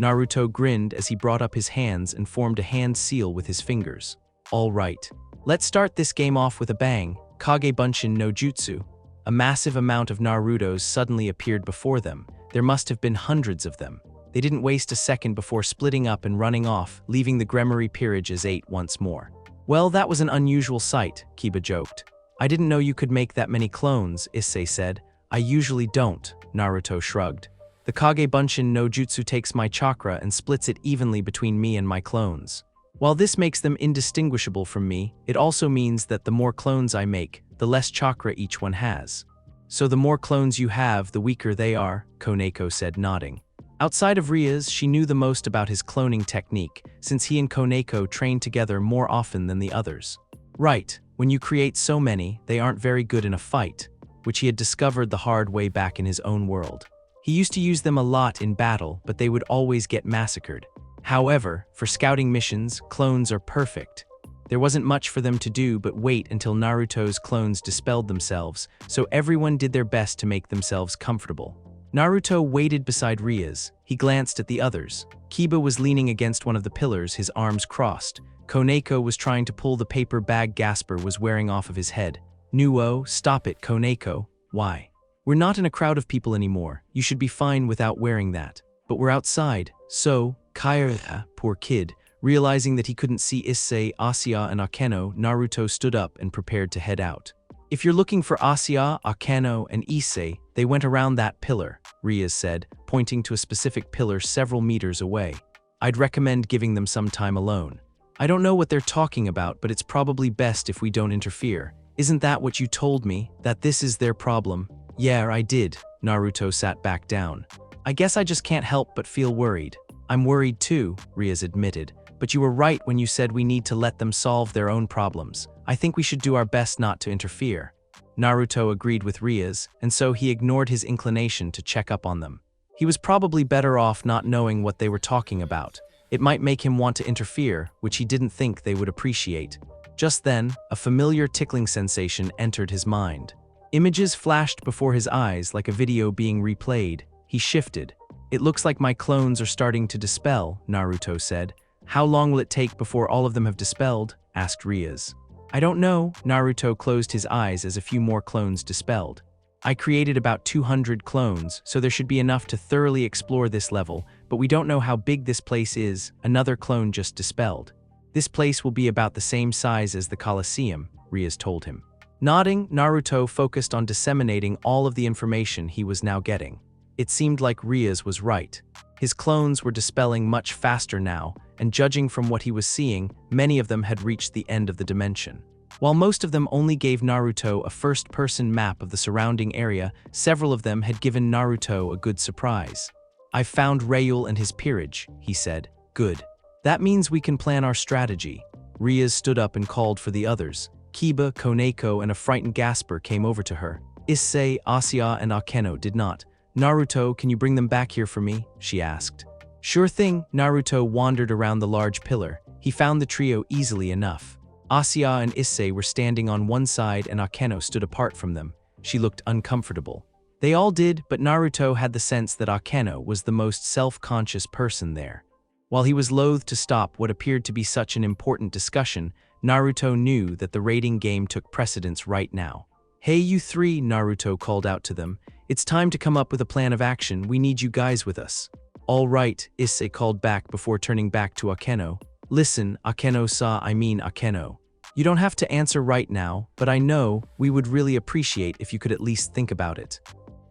Speaker 1: Naruto grinned as he brought up his hands and formed a hand seal with his fingers. "All right. Let's start this game off with a bang. Kage Bunshin no Jutsu." A massive amount of Narutos suddenly appeared before them. There must have been hundreds of them. They didn't waste a second before splitting up and running off, leaving the Gremory peerage as 8 once more. "Well, that was an unusual sight," Kiba joked. "I didn't know you could make that many clones," Issei said. "I usually don't," Naruto shrugged. "The Kage Bunshin no Jutsu takes my chakra and splits it evenly between me and my clones. While this makes them indistinguishable from me, it also means that the more clones I make, the less chakra each one has." "So the more clones you have, the weaker they are," Koneko said, nodding. Outside of Rias, she knew the most about his cloning technique, since he and Koneko trained together more often than the others. "Right, when you create so many, they aren't very good in a fight," which he had discovered the hard way back in his own world. He used to use them a lot in battle, but they would always get massacred. However, for scouting missions, clones are perfect. There wasn't much for them to do but wait until Naruto's clones dispelled themselves, so everyone did their best to make themselves comfortable. Naruto waited beside Rias. He glanced at the others. Kiba was leaning against one of the pillars, his arms crossed. Koneko was trying to pull the paper bag Gasper was wearing off of his head. Nuo, stop it, Koneko. Why? We're not in a crowd of people anymore. You should be fine without wearing that. But we're outside. So, Kaira, poor kid, realizing that he couldn't see Issei, Asuya, and Akeno, Naruto stood up and prepared to head out. If you're looking for Asuya, Akeno, and Issei, they went around that pillar, Rias said, pointing to a specific pillar several meters away. I'd recommend giving them some time alone. I don't know what they're talking about, but it's probably best if we don't interfere. Isn't that what you told me, that this is their problem? Yeah, I did. Naruto sat back down. I guess I just can't help but feel worried. I'm worried too, Rias admitted. But you were right when you said we need to let them solve their own problems. I think we should do our best not to interfere. Naruto agreed with Rias, and so he ignored his inclination to check up on them. He was probably better off not knowing what they were talking about. It might make him want to interfere, which he didn't think they would appreciate. Just then, a familiar tickling sensation entered his mind. Images flashed before his eyes like a video being replayed. He shifted. It looks like my clones are starting to dispel, Naruto said. How long will it take before all of them have dispelled? Asked Rias. I don't know. Naruto closed his eyes as a few more clones dispelled. I created about 200 clones, so there should be enough to thoroughly explore this level, but we don't know how big this place is. Another clone just dispelled. This place will be about the same size as the coliseum, Rias told him. Nodding, Naruto focused on disseminating all of the information he was now getting. It seemed like Rias was right. His clones were dispelling much faster now, and judging from what he was seeing, many of them had reached the end of the dimension. While most of them only gave Naruto a first-person map of the surrounding area, several of them had given Naruto a good surprise. I've found Rayul and his peerage, he said. Good. That means we can plan our strategy. Rias stood up and called for the others. Kiba, Koneko, and a frightened Gasper came over to her. Issei, Asuya, and Akeno did not. Naruto, can you bring them back here for me? She asked. Sure thing. Naruto wandered around the large pillar. He found the trio easily enough. Asuya and Issei were standing on one side and Akeno stood apart from them. She looked uncomfortable. They all did, but Naruto had the sense that Akeno was the most self-conscious person there. While he was loath to stop what appeared to be such an important discussion, Naruto knew that the raiding game took precedence right now. Hey you three, Naruto called out to them. It's time to come up with a plan of action. We need you guys with us. All right, Issei called back before turning back to Akeno. Listen, Akeno. You don't have to answer right now, but I know we would really appreciate if you could at least think about it.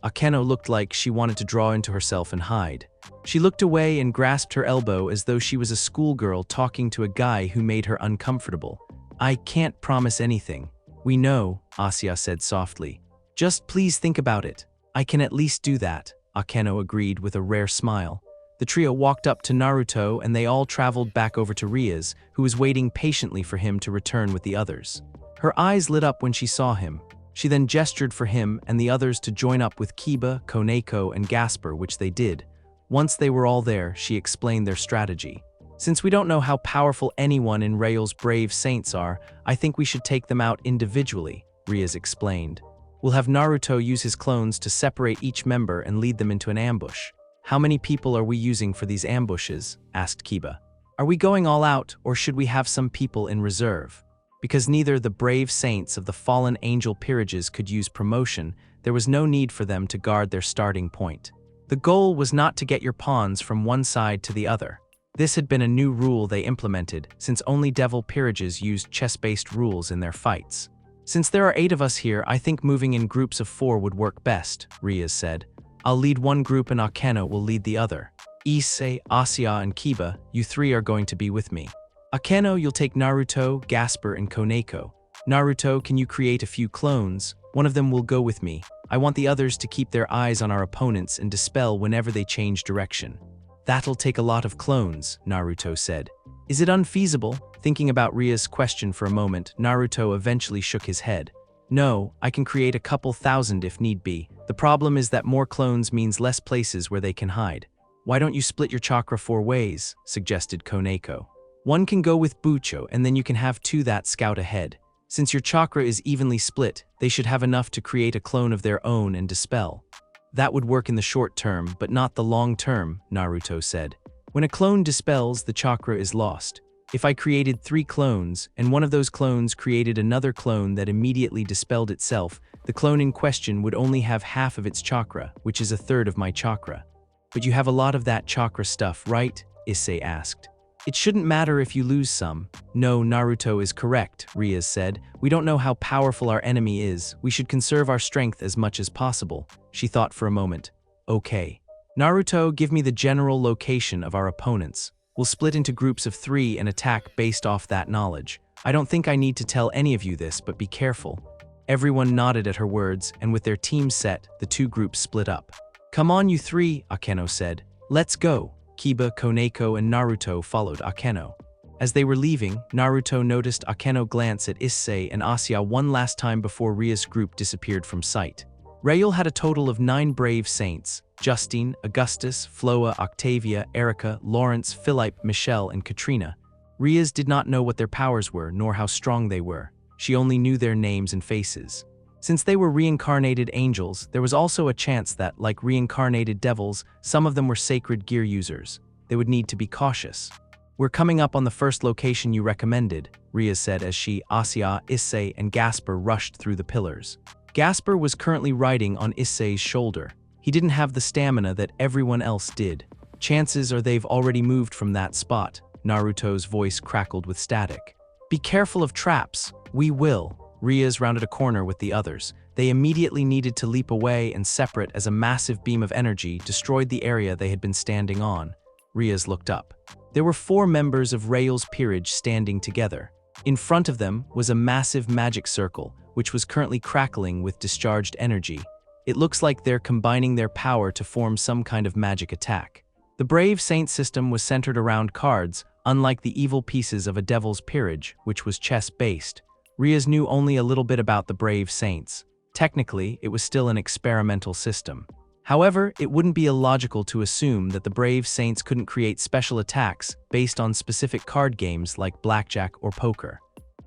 Speaker 1: Akeno looked like she wanted to draw into herself and hide. She looked away and grasped her elbow as though she was a schoolgirl talking to a guy who made her uncomfortable. I can't promise anything. We know, Asuya said softly. Just please think about it. I can at least do that, Akeno agreed with a rare smile. The trio walked up to Naruto and they all traveled back over to Rias, who was waiting patiently for him to return with the others. Her eyes lit up when she saw him. She then gestured for him and the others to join up with Kiba, Koneko, and Gasper, which they did. Once they were all there, she explained their strategy. Since we don't know how powerful anyone in Rayul's brave saints are, I think we should take them out individually, Rias explained. We'll have Naruto use his clones to separate each member and lead them into an ambush. How many people are we using for these ambushes? Asked Kiba. Are we going all out, or should we have some people in reserve? Because neither the brave saints of the fallen angel peerages could use promotion, there was no need for them to guard their starting point. The goal was not to get your pawns from one side to the other. This had been a new rule they implemented, since only devil peerages used chess-based rules in their fights. Since there are 8 of us here, I think moving in groups of 4 would work best, Rias said. I'll lead one group and Akeno will lead the other. Issei, Asuya, and Kiba, you 3 are going to be with me. Akeno, you'll take Naruto, Gasper, and Koneko. Naruto, can you create a few clones? One of them will go with me. I want the others to keep their eyes on our opponents and dispel whenever they change direction. That'll take a lot of clones, Naruto said. Is it unfeasible? Thinking about Ria's question for a moment, Naruto eventually shook his head. No, I can create a couple thousand if need be. The problem is that more clones means less places where they can hide. Why don't you split your chakra 4 ways, suggested Koneko. One can go with Bucho and then you can have 2 that scout ahead. Since your chakra is evenly split, they should have enough to create a clone of their own and dispel. That would work in the short term, but not the long term, Naruto said. When a clone dispels, the chakra is lost. If I created 3 clones, and one of those clones created another clone that immediately dispelled itself, the clone in question would only have half of its chakra, which is 1/3 of my chakra. But you have a lot of that chakra stuff, right? Issei asked. It shouldn't matter if you lose some. No, Naruto is correct, Rias said. We don't know how powerful our enemy is. We should conserve our strength as much as possible. She thought for a moment. Okay. Naruto, give me the general location of our opponents. We'll split into groups of 3 and attack based off that knowledge. I don't think I need to tell any of you this, but be careful. Everyone nodded at her words, and with their teams set, the 2 groups split up. Come on, you 3, Akeno said. Let's go. Kiba, Koneko, and Naruto followed Akeno. As they were leaving, Naruto noticed Akeno glance at Issei and Asuya one last time before Rias' group disappeared from sight. Rael had a total of 9 brave saints: Justine, Augustus, Floa, Octavia, Erica, Lawrence, Philippe, Michelle, and Katrina. Rias did not know what their powers were, nor how strong they were. She only knew their names and faces. Since they were reincarnated angels, there was also a chance that, like reincarnated devils, some of them were sacred gear users. They would need to be cautious. We're coming up on the first location you recommended, Rias said as she, Asuya, Issei, and Gasper rushed through the pillars. Gasper was currently riding on Issei's shoulder. He didn't have the stamina that everyone else did. Chances are they've already moved from that spot. Naruto's voice crackled with static. Be careful of traps. We will. Rias rounded a corner with the others. They immediately needed to leap away and separate as a massive beam of energy destroyed the area they had been standing on. Rias looked up. There were 4 members of Rael's peerage standing together. In front of them was a massive magic circle, which was currently crackling with discharged energy. It looks like they're combining their power to form some kind of magic attack. The Brave Saint system was centered around cards, unlike the evil pieces of a devil's peerage, which was chess-based. Rias knew only a little bit about the Brave Saints. Technically, it was still an experimental system. However, it wouldn't be illogical to assume that the Brave Saints couldn't create special attacks based on specific card games like blackjack or poker.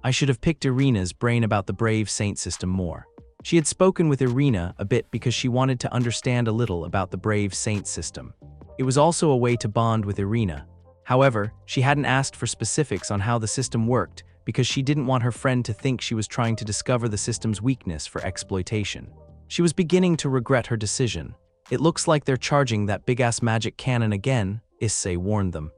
Speaker 1: I should have picked Irina's brain about the Brave Saint system more. She had spoken with Irina a bit because she wanted to understand a little about the Brave Saint system. It was also a way to bond with Irina. However, she hadn't asked for specifics on how the system worked because she didn't want her friend to think she was trying to discover the system's weakness for exploitation. She was beginning to regret her decision. It looks like they're charging that big-ass magic cannon again, Issei warned them.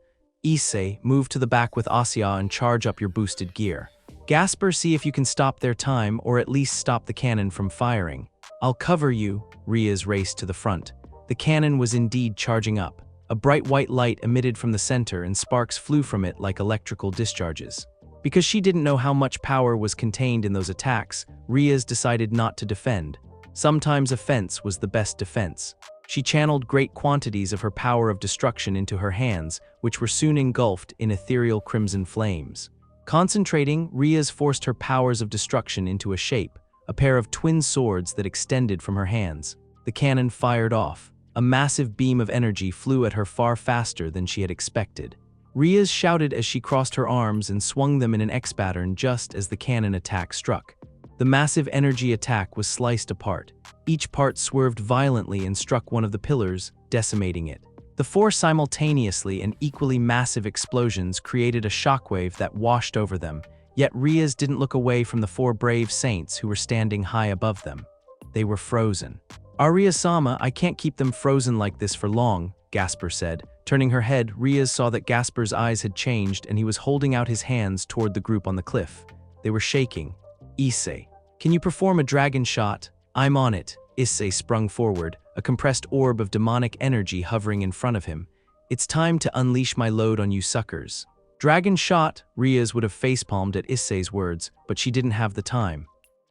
Speaker 1: Issei, move to the back with Asuya and charge up your boosted gear. Gasper, see if you can stop their time or at least stop the cannon from firing. I'll cover you, Rias raced to the front. The cannon was indeed charging up. A bright white light emitted from the center and sparks flew from it like electrical discharges. Because she didn't know how much power was contained in those attacks, Rias decided not to defend. Sometimes offense was the best defense. She channeled great quantities of her power of destruction into her hands, which were soon engulfed in ethereal crimson flames. Concentrating, Rias forced her powers of destruction into a shape, a pair of twin swords that extended from her hands. The cannon fired off. A massive beam of energy flew at her far faster than she had expected. Rias shouted as she crossed her arms and swung them in an X pattern just as the cannon attack struck. The massive energy attack was sliced apart. Each part swerved violently and struck one of the pillars, decimating it. The 4 simultaneously and equally massive explosions created a shockwave that washed over them, yet Rias didn't look away from the 4 brave saints who were standing high above them. They were frozen. Arya-sama, I can't keep them frozen like this for long, Gasper said. Turning her head, Rias saw that Gasper's eyes had changed and he was holding out his hands toward the group on the cliff. They were shaking. Issei, can you perform a dragon shot? I'm on it. Issei sprung forward, a compressed orb of demonic energy hovering in front of him. It's time to unleash my load on you suckers. Dragon shot, Rias would have facepalmed at Issei's words, but she didn't have the time.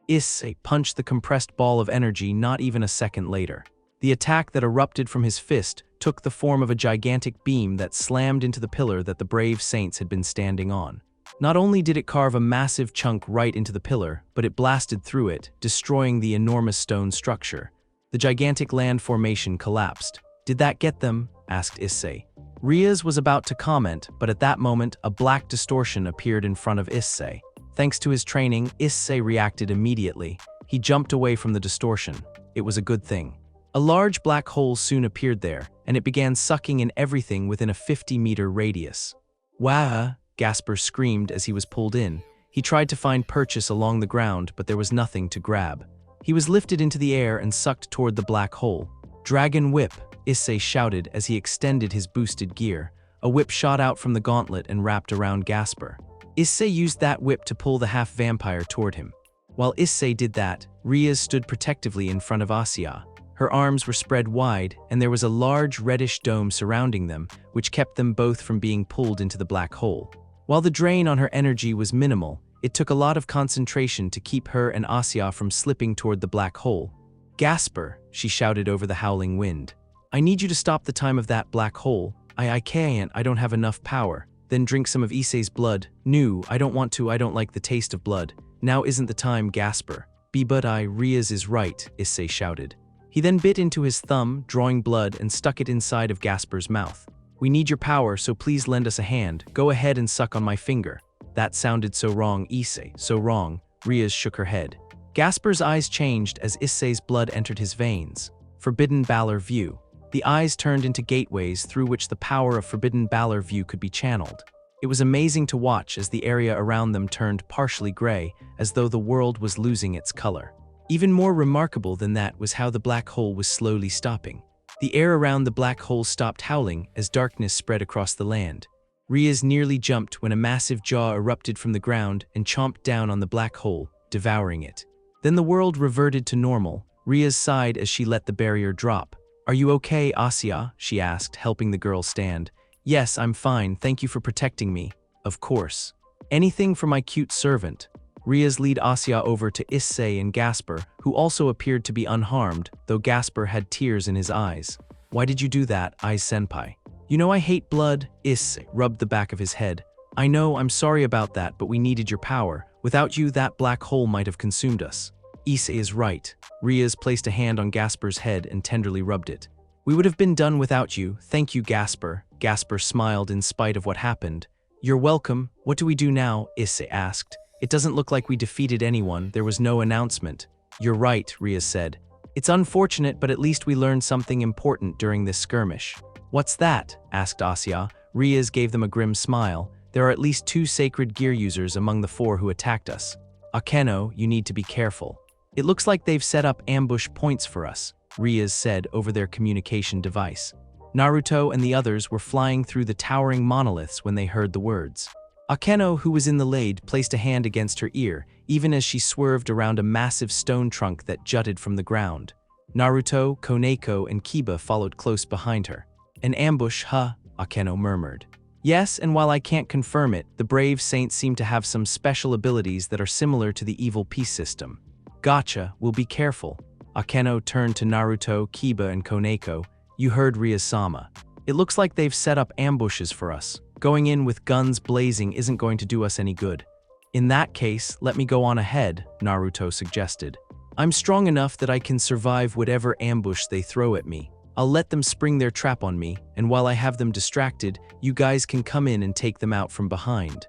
Speaker 1: Issei punched the compressed ball of energy not even a second later. The attack that erupted from his fist took the form of a gigantic beam that slammed into the pillar that the brave saints had been standing on. Not only did it carve a massive chunk right into the pillar, but it blasted through it, destroying the enormous stone structure. The gigantic land formation collapsed. Did that get them? asked Issei. Rias was about to comment, but at that moment, a black distortion appeared in front of Issei. Thanks to his training, Issei reacted immediately. He jumped away from the distortion. It was a good thing. A large black hole soon appeared there, and it began sucking in everything within a 50-meter radius. "Wah!" Gasper screamed as he was pulled in. He tried to find purchase along the ground, but there was nothing to grab. He was lifted into the air and sucked toward the black hole. "Dragon Whip!" Issei shouted as he extended his boosted gear. A whip shot out from the gauntlet and wrapped around Gasper. Issei used that whip to pull the half-vampire toward him. While Issei did that, Rias stood protectively in front of Asuya. Her arms were spread wide, and there was a large reddish dome surrounding them, which kept them both from being pulled into the black hole. While the drain on her energy was minimal, it took a lot of concentration to keep her and Asuya from slipping toward the black hole. "Gasper," she shouted over the howling wind. "I need you to stop the time of that black hole. I can't, I don't have enough power." "Then drink some of Issei's blood." "No, I don't want to, I don't like the taste of blood." "Now isn't the time, Gasper." But Rias is right," Issei shouted. He then bit into his thumb, drawing blood, and stuck it inside of Gasper's mouth. "We need your power, so please lend us a hand. Go ahead and suck on my finger." That sounded so wrong, Issei. So wrong. Rias shook her head. Gasper's eyes changed as Issei's blood entered his veins. Forbidden Balor View. The eyes turned into gateways through which the power of Forbidden Balor View could be channeled. It was amazing to watch as the area around them turned partially gray, as though the world was losing its color. Even more remarkable than that was how the black hole was slowly stopping. The air around the black hole stopped howling as darkness spread across the land. Rias nearly jumped when a massive jaw erupted from the ground and chomped down on the black hole, devouring it. Then the world reverted to normal. Rias sighed as she let the barrier drop. "Are you okay, Asuya?" she asked, helping the girl stand. "Yes, I'm fine, thank you for protecting me." "Of course. Anything for my cute servant." Rias led Asuya over to Issei and Gasper, who also appeared to be unharmed, though Gasper had tears in his eyes. "Why did you do that, Ai-senpai?" "You know I hate blood." Issei rubbed the back of his head. "I know, I'm sorry about that, but we needed your power. Without you, that black hole might have consumed us." "Issei is right." Rias placed a hand on Gasper's head and tenderly rubbed it. "We would have been done without you. Thank you, Gasper." Gasper smiled in spite of what happened. "You're welcome. What do we do now?" Issei asked. "It doesn't look like we defeated anyone. There was no announcement." "You're right," Rias said. "It's unfortunate, but at least we learned something important during this skirmish." "What's that?" asked Asuya. Rias gave them a grim smile. "There are at least 2 sacred gear users among the 4 who attacked us. Akeno, you need to be careful. It looks like they've set up ambush points for us," Rias said over their communication device. Naruto and the others were flying through the towering monoliths when they heard the words. Akeno, who was in the lade, placed a hand against her ear, even as she swerved around a massive stone trunk that jutted from the ground. Naruto, Koneko, and Kiba followed close behind her. "An ambush, huh?" Akeno murmured. "Yes, and while I can't confirm it, the brave saints seem to have some special abilities that are similar to the evil peace system." "Gotcha, we'll be careful." Akeno turned to Naruto, Kiba, and Koneko. "You heard Rias-sama. It looks like they've set up ambushes for us. Going in with guns blazing isn't going to do us any good." "In that case, let me go on ahead," Naruto suggested. "I'm strong enough that I can survive whatever ambush they throw at me. I'll let them spring their trap on me, and while I have them distracted, you guys can come in and take them out from behind."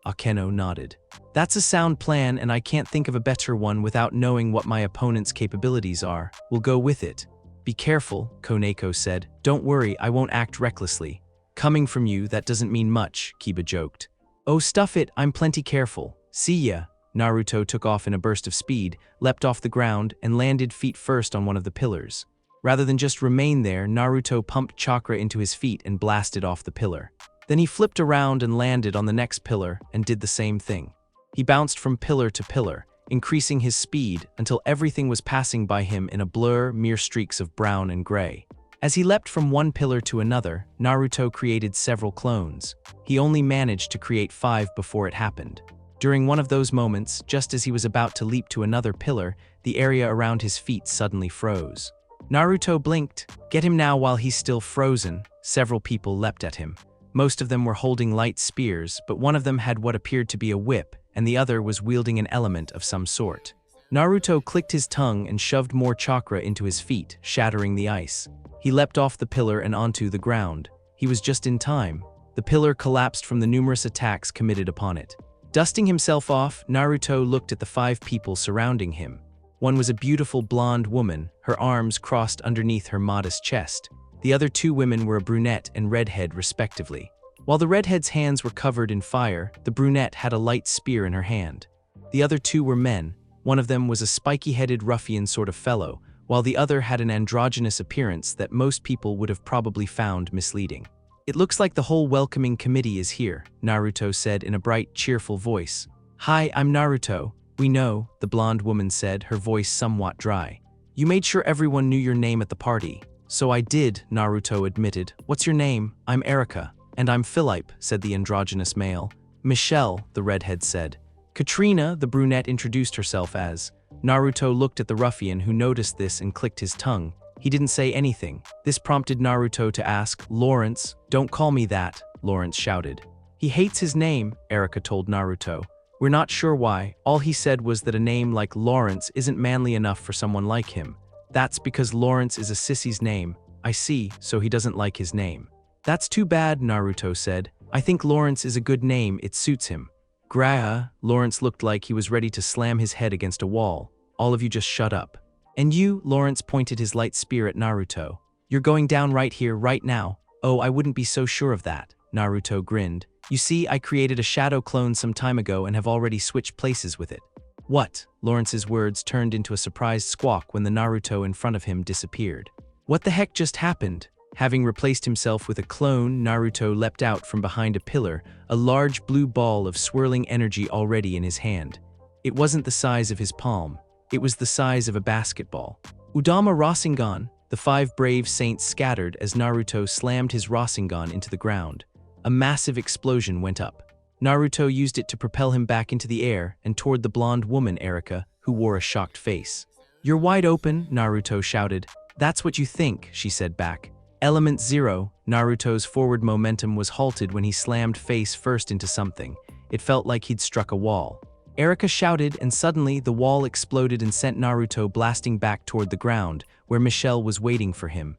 Speaker 1: Akeno nodded. "That's a sound plan, and I can't think of a better one without knowing what my opponent's capabilities are. We'll go with it." "Be careful," Koneko said. "Don't worry, I won't act recklessly." "Coming from you, that doesn't mean much," Kiba joked. "Oh, stuff it, I'm plenty careful. See ya." Naruto took off in a burst of speed, leapt off the ground, and landed feet first on one of the pillars. Rather than just remain there, Naruto pumped chakra into his feet and blasted off the pillar. Then he flipped around and landed on the next pillar and did the same thing. He bounced from pillar to pillar, increasing his speed until everything was passing by him in a blur, mere streaks of brown and gray. As he leapt from one pillar to another, Naruto created several clones. He only managed to create 5 before it happened. During one of those moments, just as he was about to leap to another pillar, the area around his feet suddenly froze. Naruto blinked. "Get him now while he's still frozen." Several people leapt at him. Most of them were holding light spears, but one of them had what appeared to be a whip, and the other was wielding an element of some sort. Naruto clicked his tongue and shoved more chakra into his feet, shattering the ice. He leapt off the pillar and onto the ground. He was just in time. The pillar collapsed from the numerous attacks committed upon it. Dusting himself off, Naruto looked at the 5 people surrounding him. One was a beautiful blonde woman, her arms crossed underneath her modest chest. The other 2 women were a brunette and redhead respectively. While the redhead's hands were covered in fire, the brunette had a light spear in her hand. The other 2 were men. One of them was a spiky-headed ruffian sort of fellow, while the other had an androgynous appearance that most people would have probably found misleading. "It looks like the whole welcoming committee is here," Naruto said in a bright, cheerful voice. "Hi, I'm Naruto." "We know," the blonde woman said, her voice somewhat dry. "You made sure everyone knew your name at the party." "So I did," Naruto admitted. "What's your name?" "I'm Erika." "And I'm Philippe," said the androgynous male. "Michelle," the redhead said. "Katrina," the brunette introduced herself as. Naruto looked at the ruffian who noticed this and clicked his tongue. He didn't say anything. This prompted Naruto to ask, "Lawrence?" "Don't call me that," Lawrence shouted. "He hates his name," Erika told Naruto. "We're not sure why. All he said was that a name like Lawrence isn't manly enough for someone like him. That's because Lawrence is a sissy's name." "I see, so he doesn't like his name." "That's too bad," Naruto said. "I think Lawrence is a good name, it suits him." "Grah," Lawrence looked like he was ready to slam his head against a wall. "All of you just shut up." "And you," Lawrence pointed his light spear at Naruto. "You're going down right here, right now." "Oh, I wouldn't be so sure of that," Naruto grinned. "You see, I created a shadow clone some time ago and have already switched places with it." "What?" Lawrence's words turned into a surprised squawk when the Naruto in front of him disappeared. "What the heck just happened?" Having replaced himself with a clone, Naruto leapt out from behind a pillar, a large blue ball of swirling energy already in his hand. It wasn't the size of his palm. It was the size of a basketball. "Udama Rasengan!" The 5 brave saints scattered as Naruto slammed his Rasengan into the ground. A massive explosion went up. Naruto used it to propel him back into the air and toward the blonde woman Erika, who wore a shocked face. "You're wide open," Naruto shouted. "That's what you think," she said back. Element 0, Naruto's forward momentum was halted when he slammed face first into something. It felt like he'd struck a wall. Erika shouted, and suddenly the wall exploded and sent Naruto blasting back toward the ground, where Michelle was waiting for him.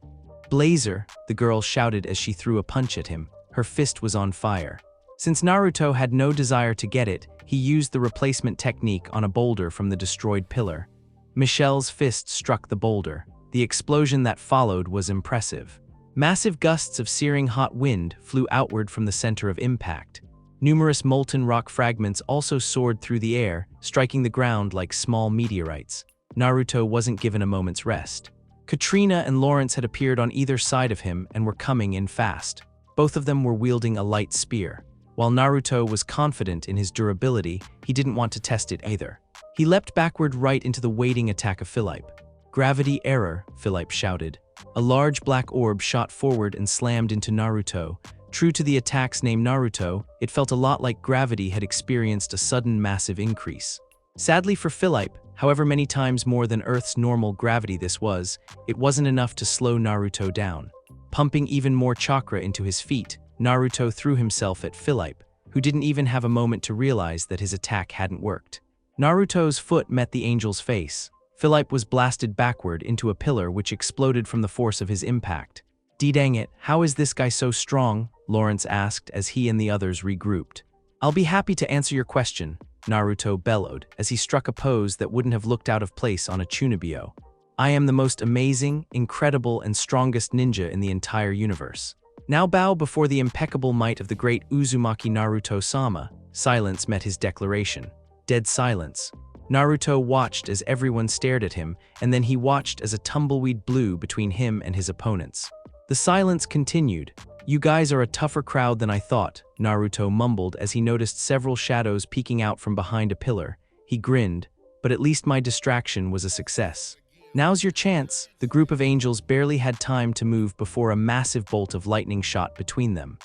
Speaker 1: "Blazer," the girl shouted as she threw a punch at him. Her fist was on fire. Since Naruto had no desire to get it, he used the replacement technique on a boulder from the destroyed pillar. Michelle's fist struck the boulder. The explosion that followed was impressive. Massive gusts of searing hot wind flew outward from the center of impact. Numerous molten rock fragments also soared through the air, striking the ground like small meteorites. Naruto wasn't given a moment's rest. Katrina and Lawrence had appeared on either side of him and were coming in fast. Both of them were wielding a light spear. While Naruto was confident in his durability, he didn't want to test it either. He leapt backward right into the waiting attack of Philippe. "Gravity error," Philippe shouted. A large black orb shot forward and slammed into Naruto. True to the attack's name Naruto, it felt a lot like gravity had experienced a sudden massive increase. Sadly for Philippe, however many times more than Earth's normal gravity this was, it wasn't enough to slow Naruto down. Pumping even more chakra into his feet, Naruto threw himself at Philippe, who didn't even have a moment to realize that his attack hadn't worked. Naruto's foot met the angel's face. Philippe was blasted backward into a pillar which exploded from the force of his impact. "Dang it, how is this guy so strong?" Lawrence asked as he and the others regrouped. "I'll be happy to answer your question," Naruto bellowed as he struck a pose that wouldn't have looked out of place on a Chunibyo. "I am the most amazing, incredible, and strongest ninja in the entire universe. Now bow before the impeccable might of the great Uzumaki Naruto-sama." Silence met his declaration. Dead silence. Naruto watched as everyone stared at him, and then he watched as a tumbleweed blew between him and his opponents. The silence continued. "You guys are a tougher crowd than I thought," Naruto mumbled as he noticed several shadows peeking out from behind a pillar. He grinned, "But at least my distraction was a success." "Now's your chance." The group of angels barely had time to move before a massive bolt of lightning shot between them.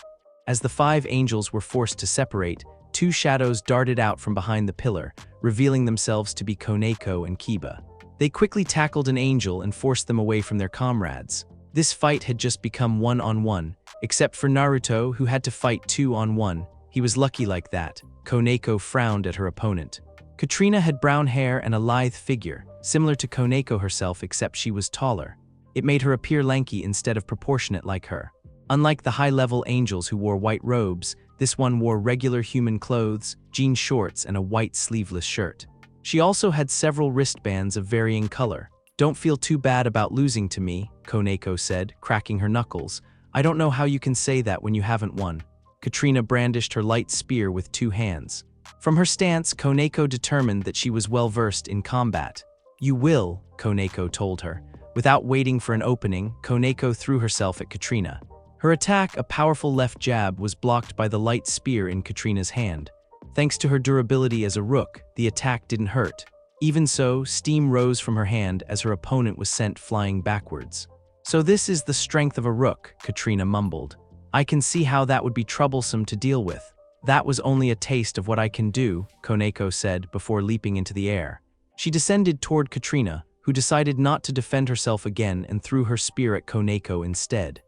Speaker 1: As the 5 angels were forced to separate, 2 shadows darted out from behind the pillar, revealing themselves to be Koneko and Kiba. They quickly tackled an angel and forced them away from their comrades. This fight had just become 1-on-1, except for Naruto, who had to fight 2-on-1. He was lucky like that. Koneko frowned at her opponent. Katrina had brown hair and a lithe figure, similar to Koneko herself except she was taller. It made her appear lanky instead of proportionate like her. Unlike the high-level angels who wore white robes, this one wore regular human clothes, jean shorts, and a white sleeveless shirt. She also had several wristbands of varying color. "Don't feel too bad about losing to me," Koneko said, cracking her knuckles. "I don't know how you can say that when you haven't won." Katrina brandished her light spear with 2 hands. From her stance, Koneko determined that she was well-versed in combat. "You will," Koneko told her. Without waiting for an opening, Koneko threw herself at Katrina. Her attack, a powerful left jab, was blocked by the light spear in Katrina's hand. Thanks to her durability as a rook, the attack didn't hurt. Even so, steam rose from her hand as her opponent was sent flying backwards. "So this is the strength of a rook," Katrina mumbled. "I can see how that would be troublesome to deal with." "That was only a taste of what I can do," Koneko said before leaping into the air. She descended toward Katrina, who decided not to defend herself again and threw her spear at Koneko instead.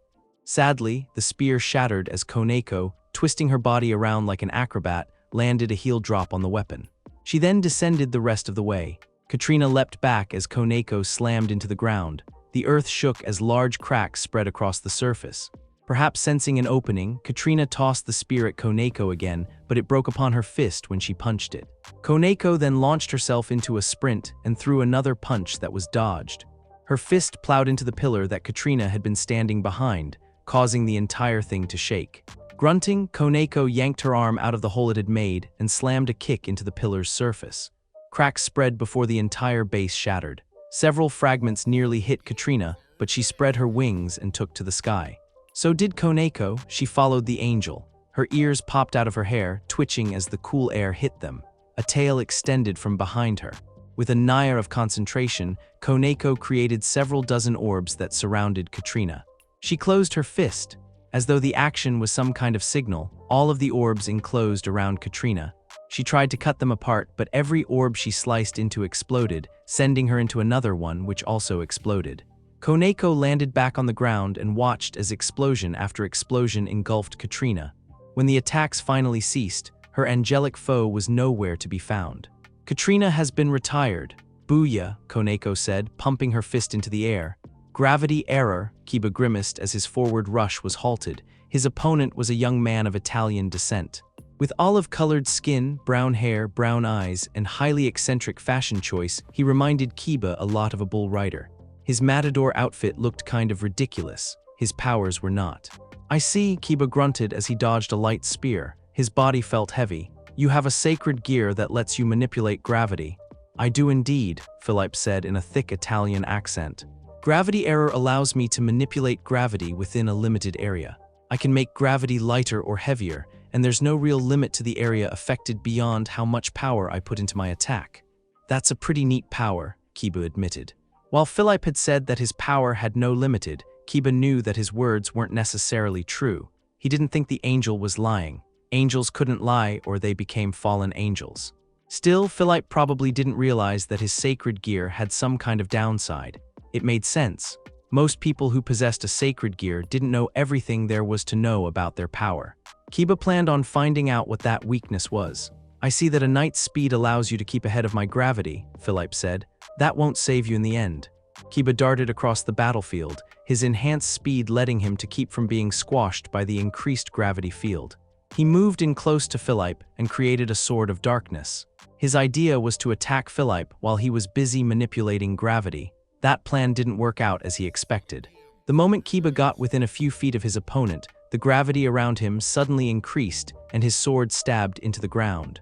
Speaker 1: Sadly, the spear shattered as Koneko, twisting her body around like an acrobat, landed a heel drop on the weapon. She then descended the rest of the way. Katrina leapt back as Koneko slammed into the ground. The earth shook as large cracks spread across the surface. Perhaps sensing an opening, Katrina tossed the spear at Koneko again, but it broke upon her fist when she punched it. Koneko then launched herself into a sprint and threw another punch that was dodged. Her fist plowed into the pillar that Katrina had been standing behind, causing the entire thing to shake. Grunting, Koneko yanked her arm out of the hole it had made and slammed a kick into the pillar's surface. Cracks spread before the entire base shattered. Several fragments nearly hit Katrina, but she spread her wings and took to the sky. So did Koneko. She followed the angel. Her ears popped out of her hair, twitching as the cool air hit them. A tail extended from behind her. With a nair of concentration, Koneko created several dozen orbs that surrounded Katrina. She closed her fist. As though the action was some kind of signal, all of the orbs enclosed around Katrina. She tried to cut them apart, but every orb she sliced into exploded, sending her into another one which also exploded. Koneko landed back on the ground and watched as explosion after explosion engulfed Katrina. When the attacks finally ceased, her angelic foe was nowhere to be found. "Katrina has been retired." "Booyah," Koneko said, pumping her fist into the air. "Gravity error," Kiba grimaced as his forward rush was halted. His opponent was a young man of Italian descent. With olive-colored skin, brown hair, brown eyes, and highly eccentric fashion choice, he reminded Kiba a lot of a bull rider. His matador outfit looked kind of ridiculous. His powers were not. "I see," Kiba grunted as he dodged a light spear. His body felt heavy. "You have a sacred gear that lets you manipulate gravity." "I do indeed," Philippe said in a thick Italian accent. "Gravity error allows me to manipulate gravity within a limited area. I can make gravity lighter or heavier, and there's no real limit to the area affected beyond how much power I put into my attack." "That's a pretty neat power," Kiba admitted. While Philippe had said that his power had no limited, Kiba knew that his words weren't necessarily true. He didn't think the angel was lying. Angels couldn't lie or they became fallen angels. Still, Philippe probably didn't realize that his sacred gear had some kind of downside. It made sense. Most people who possessed a sacred gear didn't know everything there was to know about their power. Kiba planned on finding out what that weakness was. "I see that a knight's speed allows you to keep ahead of my gravity," Philippe said. "That won't save you in the end." Kiba darted across the battlefield, his enhanced speed letting him to keep from being squashed by the increased gravity field. He moved in close to Philippe and created a sword of darkness. His idea was to attack Philippe while he was busy manipulating gravity. That plan didn't work out as he expected. The moment Kiba got within a few feet of his opponent, the gravity around him suddenly increased and his sword stabbed into the ground.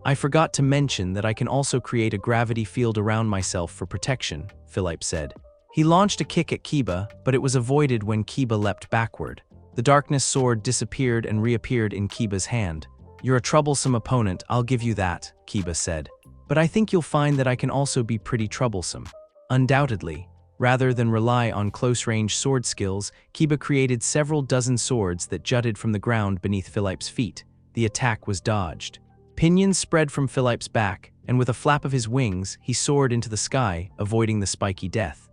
Speaker 1: "I forgot to mention that I can also create a gravity field around myself for protection," Philippe said. He launched a kick at Kiba, but it was avoided when Kiba leapt backward. The darkness sword disappeared and reappeared in Kiba's hand. "You're a troublesome opponent, I'll give you that," Kiba said. "But I think you'll find that I can also be pretty troublesome." Undoubtedly. Rather than rely on close-range sword skills, Kiba created several dozen swords that jutted from the ground beneath Philippe's feet. The attack was dodged. Pinions spread from Philippe's back, and with a flap of his wings, he soared into the sky, avoiding the spiky death.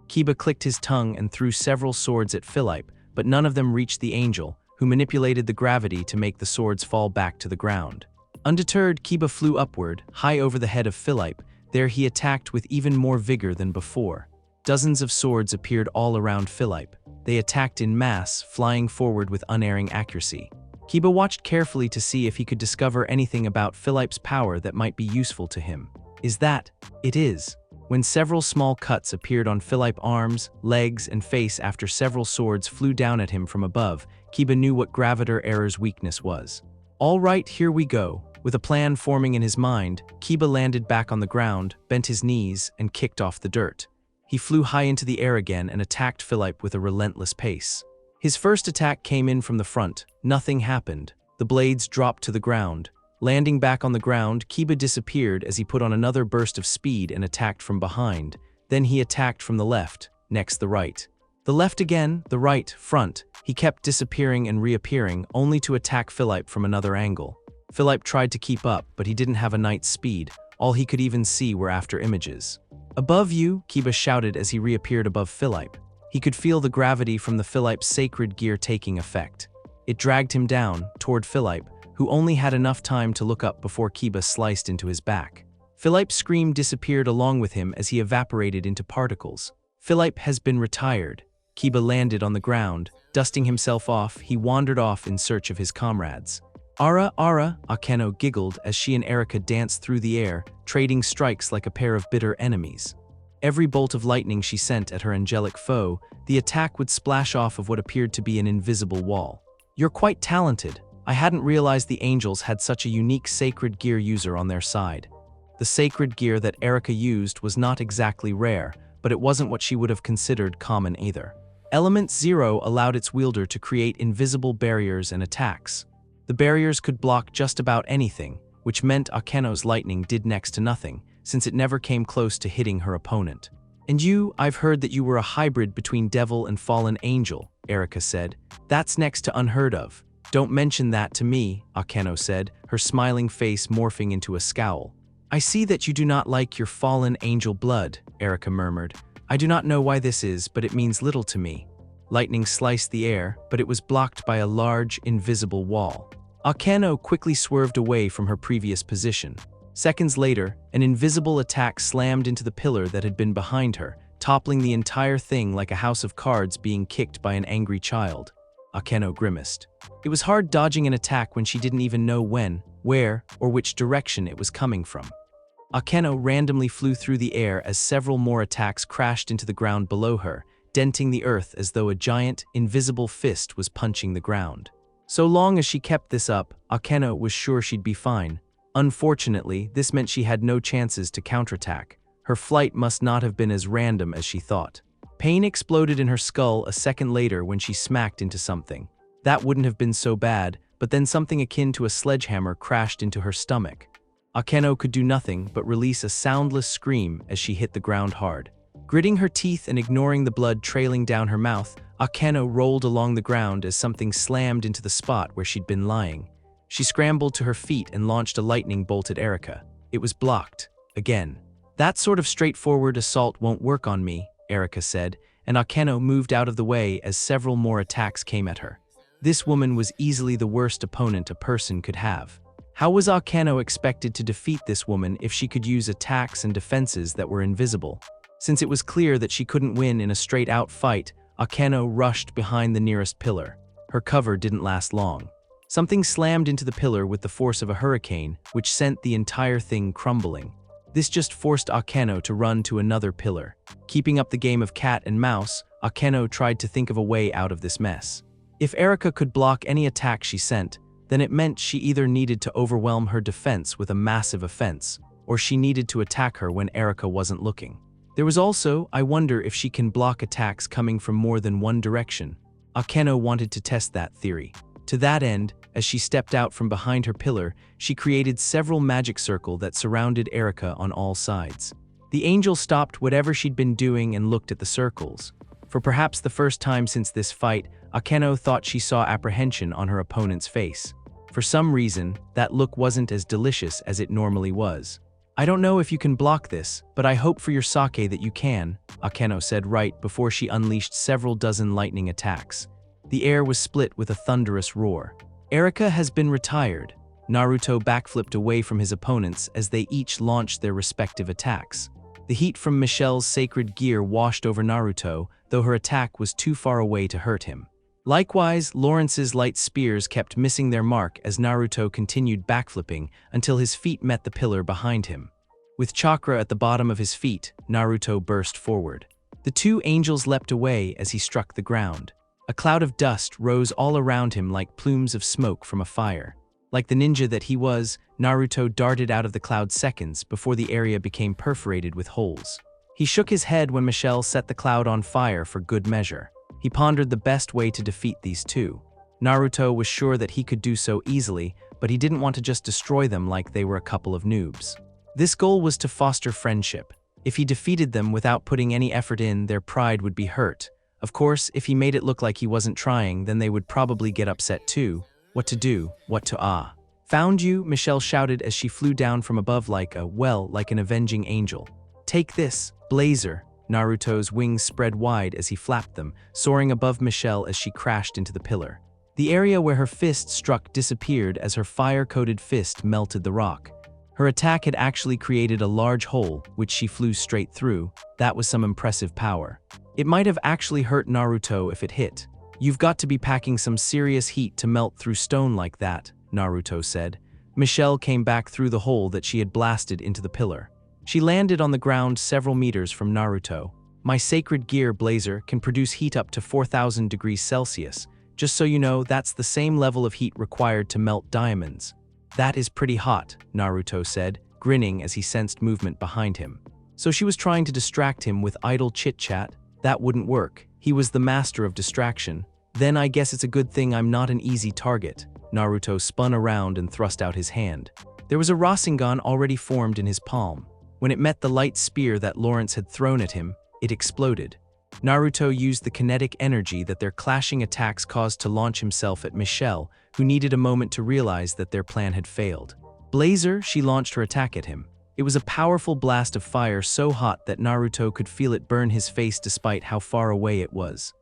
Speaker 1: Kiba clicked his tongue and threw several swords at Philippe, but none of them reached the angel, who manipulated the gravity to make the swords fall back to the ground. Undeterred, Kiba flew upward, high over the head of Philippe. There he attacked with even more vigor than before. Dozens of swords appeared all around Philippe. They attacked in mass, flying forward with unerring accuracy. Kiba watched carefully to see if he could discover anything about Philippe's power that might be useful to him. It is. When several small cuts appeared on Philippe's arms, legs, and face after several swords flew down at him from above, Kiba knew what Gravitor Error's weakness was. All right, here we go. With a plan forming in his mind, Kiba landed back on the ground, bent his knees, and kicked off the dirt. He flew high into the air again and attacked Philippe with a relentless pace. His first attack came in from the front. Nothing happened. The blades dropped to the ground. Landing back on the ground, Kiba disappeared as he put on another burst of speed and attacked from behind. Then he attacked from the left, next the right. The left again, the right, front. He kept disappearing and reappearing, only to attack Philippe from another angle. Philippe tried to keep up, but he didn't have a knight's speed. All he could even see were after images. "Above you," Kiba shouted as he reappeared above Philippe. He could feel the gravity from the Philippe's sacred gear taking effect. It dragged him down, toward Philippe, who only had enough time to look up before Kiba sliced into his back. Philippe's scream disappeared along with him as he evaporated into particles. Philippe has been retired. Kiba landed on the ground. Dusting himself off, he wandered off in search of his comrades. "Ara, Ara," Akeno giggled as she and Erika danced through the air, trading strikes like a pair of bitter enemies. Every bolt of lightning she sent at her angelic foe, the attack would splash off of what appeared to be an invisible wall. "You're quite talented. I hadn't realized the angels had such a unique sacred gear user on their side." The sacred gear that Erika used was not exactly rare, but it wasn't what she would have considered common either. Element Zero allowed its wielder to create invisible barriers and attacks. The barriers could block just about anything, which meant Akeno's lightning did next to nothing, since it never came close to hitting her opponent. "And I've heard that you were a hybrid between devil and fallen angel," Erika said. "That's next to unheard of." "Don't mention that to me," Akeno said, her smiling face morphing into a scowl. "I see that you do not like your fallen angel blood," Erika murmured. "I do not know why this is, but it means little to me." Lightning sliced the air, but it was blocked by a large, invisible wall. Akeno quickly swerved away from her previous position. Seconds later, an invisible attack slammed into the pillar that had been behind her, toppling the entire thing like a house of cards being kicked by an angry child. Akeno grimaced. It was hard dodging an attack when she didn't even know when, where, or which direction it was coming from. Akeno randomly flew through the air as several more attacks crashed into the ground below her, denting the earth as though a giant, invisible fist was punching the ground. So long as she kept this up, Akeno was sure she'd be fine. Unfortunately, this meant she had no chances to counterattack. Her flight must not have been as random as she thought. Pain exploded in her skull a second later when she smacked into something. That wouldn't have been so bad, but then something akin to a sledgehammer crashed into her stomach. Akeno could do nothing but release a soundless scream as she hit the ground hard. Gritting her teeth and ignoring the blood trailing down her mouth, Akeno rolled along the ground as something slammed into the spot where she'd been lying. She scrambled to her feet and launched a lightning bolt at Erika. It was blocked. Again. "That sort of straightforward assault won't work on me," Erika said, and Akeno moved out of the way as several more attacks came at her. This woman was easily the worst opponent a person could have. How was Akeno expected to defeat this woman if she could use attacks and defenses that were invisible? Since it was clear that she couldn't win in a straight-out fight, Akeno rushed behind the nearest pillar. Her cover didn't last long. Something slammed into the pillar with the force of a hurricane, which sent the entire thing crumbling. This just forced Akeno to run to another pillar. Keeping up the game of cat and mouse, Akeno tried to think of a way out of this mess. If Erika could block any attack she sent, then it meant she either needed to overwhelm her defense with a massive offense, or she needed to attack her when Erika wasn't looking. There was also, I wonder if she can block attacks coming from more than one direction. Akeno wanted to test that theory. To that end, as she stepped out from behind her pillar, she created several magic circles that surrounded Erika on all sides. The angel stopped whatever she'd been doing and looked at the circles. For perhaps the first time since this fight, Akeno thought she saw apprehension on her opponent's face. For some reason, that look wasn't as delicious as it normally was. "I don't know if you can block this, but I hope for your sake that you can," Akeno said right before she unleashed several dozen lightning attacks. The air was split with a thunderous roar. "Erika has been retired." Naruto backflipped away from his opponents as they each launched their respective attacks. The heat from Michelle's sacred gear washed over Naruto, though her attack was too far away to hurt him. Likewise, Lawrence's light spears kept missing their mark as Naruto continued backflipping until his feet met the pillar behind him. With chakra at the bottom of his feet, Naruto burst forward. The two angels leapt away as he struck the ground. A cloud of dust rose all around him like plumes of smoke from a fire. Like the ninja that he was, Naruto darted out of the cloud seconds before the area became perforated with holes. He shook his head when Michelle set the cloud on fire for good measure. He pondered the best way to defeat these two. Naruto was sure that he could do so easily, but he didn't want to just destroy them like they were a couple of noobs. This goal was to foster friendship. If he defeated them without putting any effort in, their pride would be hurt. Of course, if he made it look like he wasn't trying, then they would probably get upset too. What to do, what to Found you, Michelle shouted as she flew down from above like an avenging angel. Take this, Blazer. Naruto's wings spread wide as he flapped them, soaring above Michelle as she crashed into the pillar. The area where her fist struck disappeared as her fire-coated fist melted the rock. Her attack had actually created a large hole, which she flew straight through. That was some impressive power. It might have actually hurt Naruto if it hit. You've got to be packing some serious heat to melt through stone like that, Naruto said. Michelle came back through the hole that she had blasted into the pillar. She landed on the ground several meters from Naruto. My sacred gear, Blazer, can produce heat up to 4,000 degrees Celsius. Just so you know, that's the same level of heat required to melt diamonds. That is pretty hot, Naruto said, grinning as he sensed movement behind him. So she was trying to distract him with idle chit-chat? That wouldn't work. He was the master of distraction. Then I guess it's a good thing I'm not an easy target. Naruto spun around and thrust out his hand. There was a Rasengan already formed in his palm. When it met the light spear that Lawrence had thrown at him, it exploded. Naruto used the kinetic energy that their clashing attacks caused to launch himself at Michelle, who needed a moment to realize that their plan had failed. Blazer, she launched her attack at him. It was a powerful blast of fire so hot that Naruto could feel it burn his face despite how far away it was.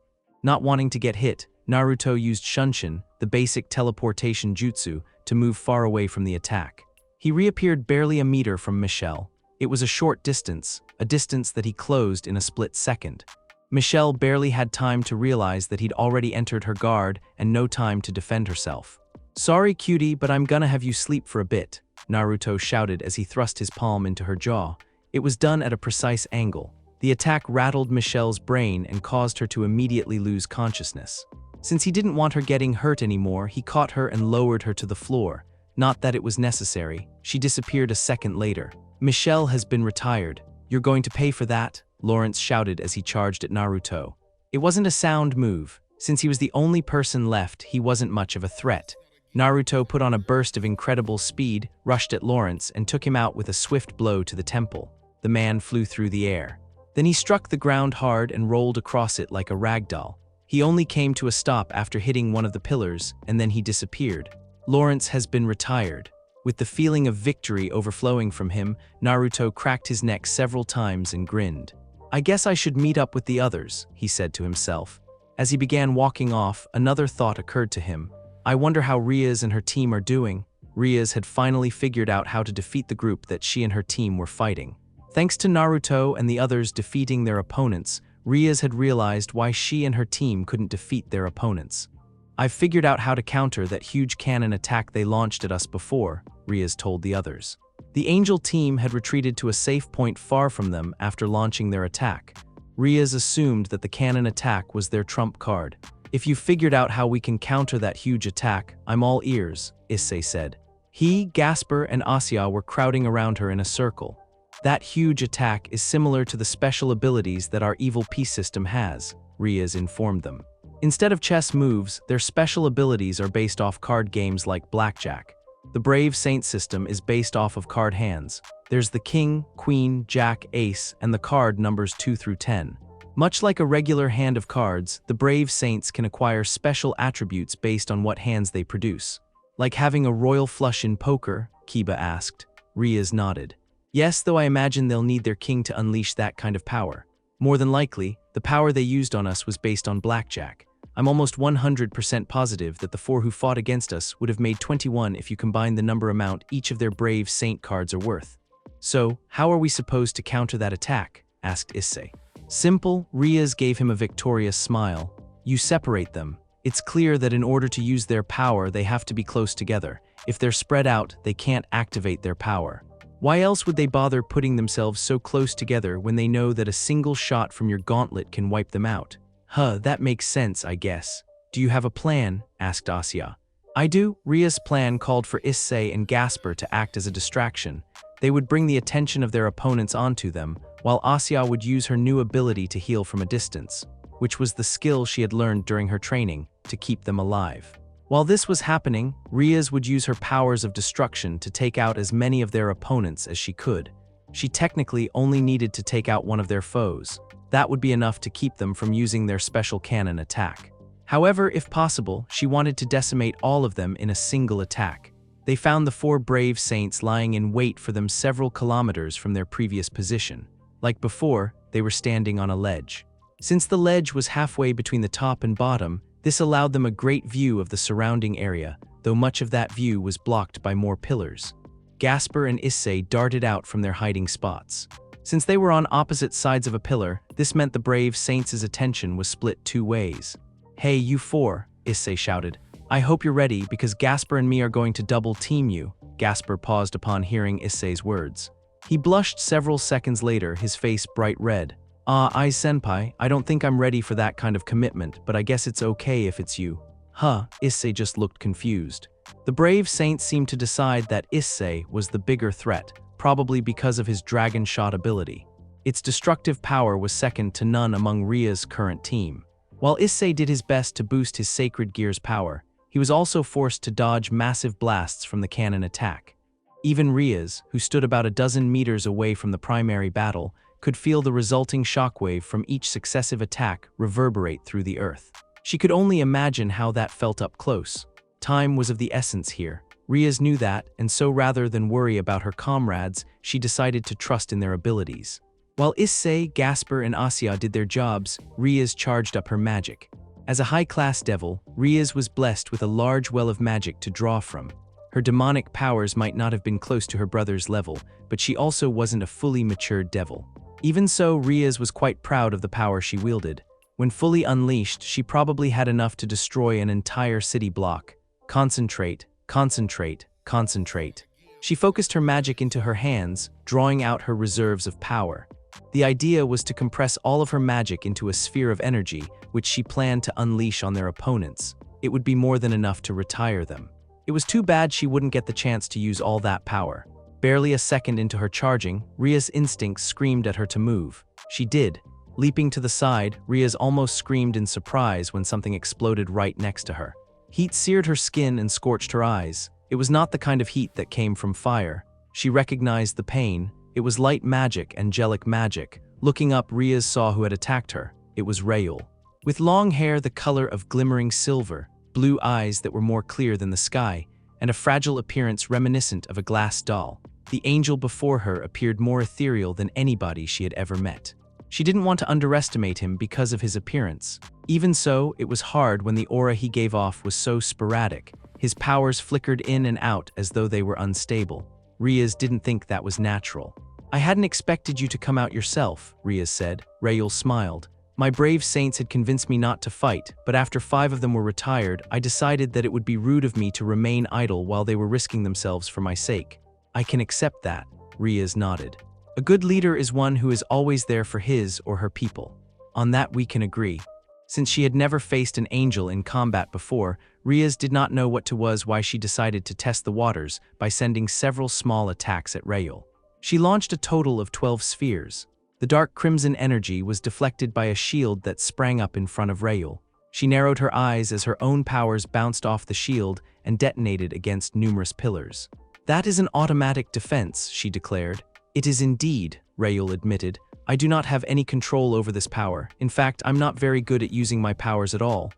Speaker 1: Not wanting to get hit, Naruto used Shunshin, the basic teleportation jutsu, to move far away from the attack. He reappeared barely a meter from Michelle. It was a short distance, a distance that he closed in a split second. Michelle barely had time to realize that he'd already entered her guard and no time to defend herself. Sorry, cutie, but I'm gonna have you sleep for a bit, Naruto shouted as he thrust his palm into her jaw. It was done at a precise angle. The attack rattled Michelle's brain and caused her to immediately lose consciousness. Since he didn't want her getting hurt anymore, he caught her and lowered her to the floor. Not that it was necessary. She disappeared a second later. Michelle has been retired. You're going to pay for that? Lawrence shouted as he charged at Naruto. It wasn't a sound move. Since he was the only person left, he wasn't much of a threat. Naruto put on a burst of incredible speed, rushed at Lawrence, and took him out with a swift blow to the temple. The man flew through the air. Then he struck the ground hard and rolled across it like a ragdoll. He only came to a stop after hitting one of the pillars, and then he disappeared. Lawrence has been retired. With the feeling of victory overflowing from him, Naruto cracked his neck several times and grinned. I guess I should meet up with the others, he said to himself. As he began walking off, another thought occurred to him. I wonder how Rias and her team are doing. Rias had finally figured out how to defeat the group that she and her team were fighting. Thanks to Naruto and the others defeating their opponents, Rias had realized why she and her team couldn't defeat their opponents. I've figured out how to counter that huge cannon attack they launched at us before, Rias told the others. The Angel team had retreated to a safe point far from them after launching their attack. Rias assumed that the cannon attack was their trump card. If you figured out how we can counter that huge attack, I'm all ears, Issei said. He, Gasper, and Asya were crowding around her in a circle. That huge attack is similar to the special abilities that our evil peace system has, Rias informed them. Instead of chess moves, their special abilities are based off card games like blackjack. The Brave Saint system is based off of card hands. There's the king, queen, jack, ace, and the card numbers 2 through 10. Much like a regular hand of cards, the Brave Saints can acquire special attributes based on what hands they produce. Like having a royal flush in poker, Kiba asked. Rias nodded. Yes, though I imagine they'll need their king to unleash that kind of power. More than likely, the power they used on us was based on blackjack. I'm almost 100% positive that the 4 who fought against us would have made 21 if you combine the number amount each of their brave saint cards are worth. So, how are we supposed to counter that attack? Asked Issei. Simple, Rias gave him a victorious smile. You separate them. It's clear that in order to use their power, they have to be close together. If they're spread out, they can't activate their power. Why else would they bother putting themselves so close together when they know that a single shot from your gauntlet can wipe them out? That makes sense, I guess. Do you have a plan? Asked Asya. I do. Ria's plan called for Issei and Gasper to act as a distraction. They would bring the attention of their opponents onto them, while Asya would use her new ability to heal from a distance, which was the skill she had learned during her training, to keep them alive. While this was happening, Rias would use her powers of destruction to take out as many of their opponents as she could. She technically only needed to take out one of their foes. That would be enough to keep them from using their special cannon attack. However, if possible, she wanted to decimate all of them in a single attack. They found the 4 brave saints lying in wait for them several kilometers from their previous position. Like before, they were standing on a ledge. Since the ledge was halfway between the top and bottom, this allowed them a great view of the surrounding area, though much of that view was blocked by more pillars. Gasper and Issei darted out from their hiding spots. Since they were on opposite sides of a pillar, this meant the brave saints' attention was split 2 ways. Hey, you 4, Issei shouted. I hope you're ready because Gasper and me are going to double team you. Gasper paused upon hearing Issei's words. He blushed several seconds later, his face bright red. Senpai, I don't think I'm ready for that kind of commitment, but I guess it's okay if it's you. Issei just looked confused. The brave saint seemed to decide that Issei was the bigger threat, probably because of his dragon shot ability. Its destructive power was second to none among Ria's current team. While Issei did his best to boost his sacred gear's power, he was also forced to dodge massive blasts from the cannon attack. Even Rias, who stood about a dozen meters away from the primary battle, could feel the resulting shockwave from each successive attack reverberate through the earth. She could only imagine how that felt up close. Time was of the essence here. Rias knew that, and so rather than worry about her comrades, she decided to trust in their abilities. While Issei, Gasper, and Asya did their jobs, Rias charged up her magic. As a high-class devil, Rias was blessed with a large well of magic to draw from. Her demonic powers might not have been close to her brother's level, but she also wasn't a fully matured devil. Even so, Rias was quite proud of the power she wielded. When fully unleashed, she probably had enough to destroy an entire city block. Concentrate, concentrate, concentrate. She focused her magic into her hands, drawing out her reserves of power. The idea was to compress all of her magic into a sphere of energy, which she planned to unleash on their opponents. It would be more than enough to retire them. It was too bad she wouldn't get the chance to use all that power. Barely a second into her charging, Ria's instincts screamed at her to move. She did. Leaping to the side, Rias almost screamed in surprise when something exploded right next to her. Heat seared her skin and scorched her eyes. It was not the kind of heat that came from fire. She recognized the pain. It was light magic, angelic magic. Looking up, Rias saw who had attacked her. It was Raoul. With long hair the color of glimmering silver, blue eyes that were more clear than the sky, and a fragile appearance reminiscent of a glass doll. The angel before her appeared more ethereal than anybody she had ever met. She didn't want to underestimate him because of his appearance. Even so, it was hard when the aura he gave off was so sporadic. His powers flickered in and out as though they were unstable. Rias didn't think that was natural. I hadn't expected you to come out yourself, Rias said. Raoul smiled. My brave saints had convinced me not to fight, but after 5 of them were retired, I decided that it would be rude of me to remain idle while they were risking themselves for my sake. I can accept that, Rias nodded. A good leader is one who is always there for his or her people. On that we can agree. Since she had never faced an angel in combat before, Rias did not know what to was why she decided to test the waters by sending several small attacks at Raoul. She launched a total of 12 spheres. The dark crimson energy was deflected by a shield that sprang up in front of Raoul. She narrowed her eyes as her own powers bounced off the shield and detonated against numerous pillars. That is an automatic defense, she declared. It is indeed, Raoul admitted. I do not have any control over this power. In fact, I'm not very good at using my powers at all.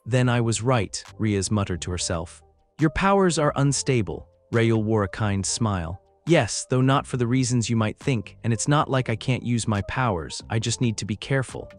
Speaker 1: Then I was right, Rias muttered to herself. Your powers are unstable. Raoul wore a kind smile. Yes, though not for the reasons you might think, and it's not like I can't use my powers, I just need to be careful.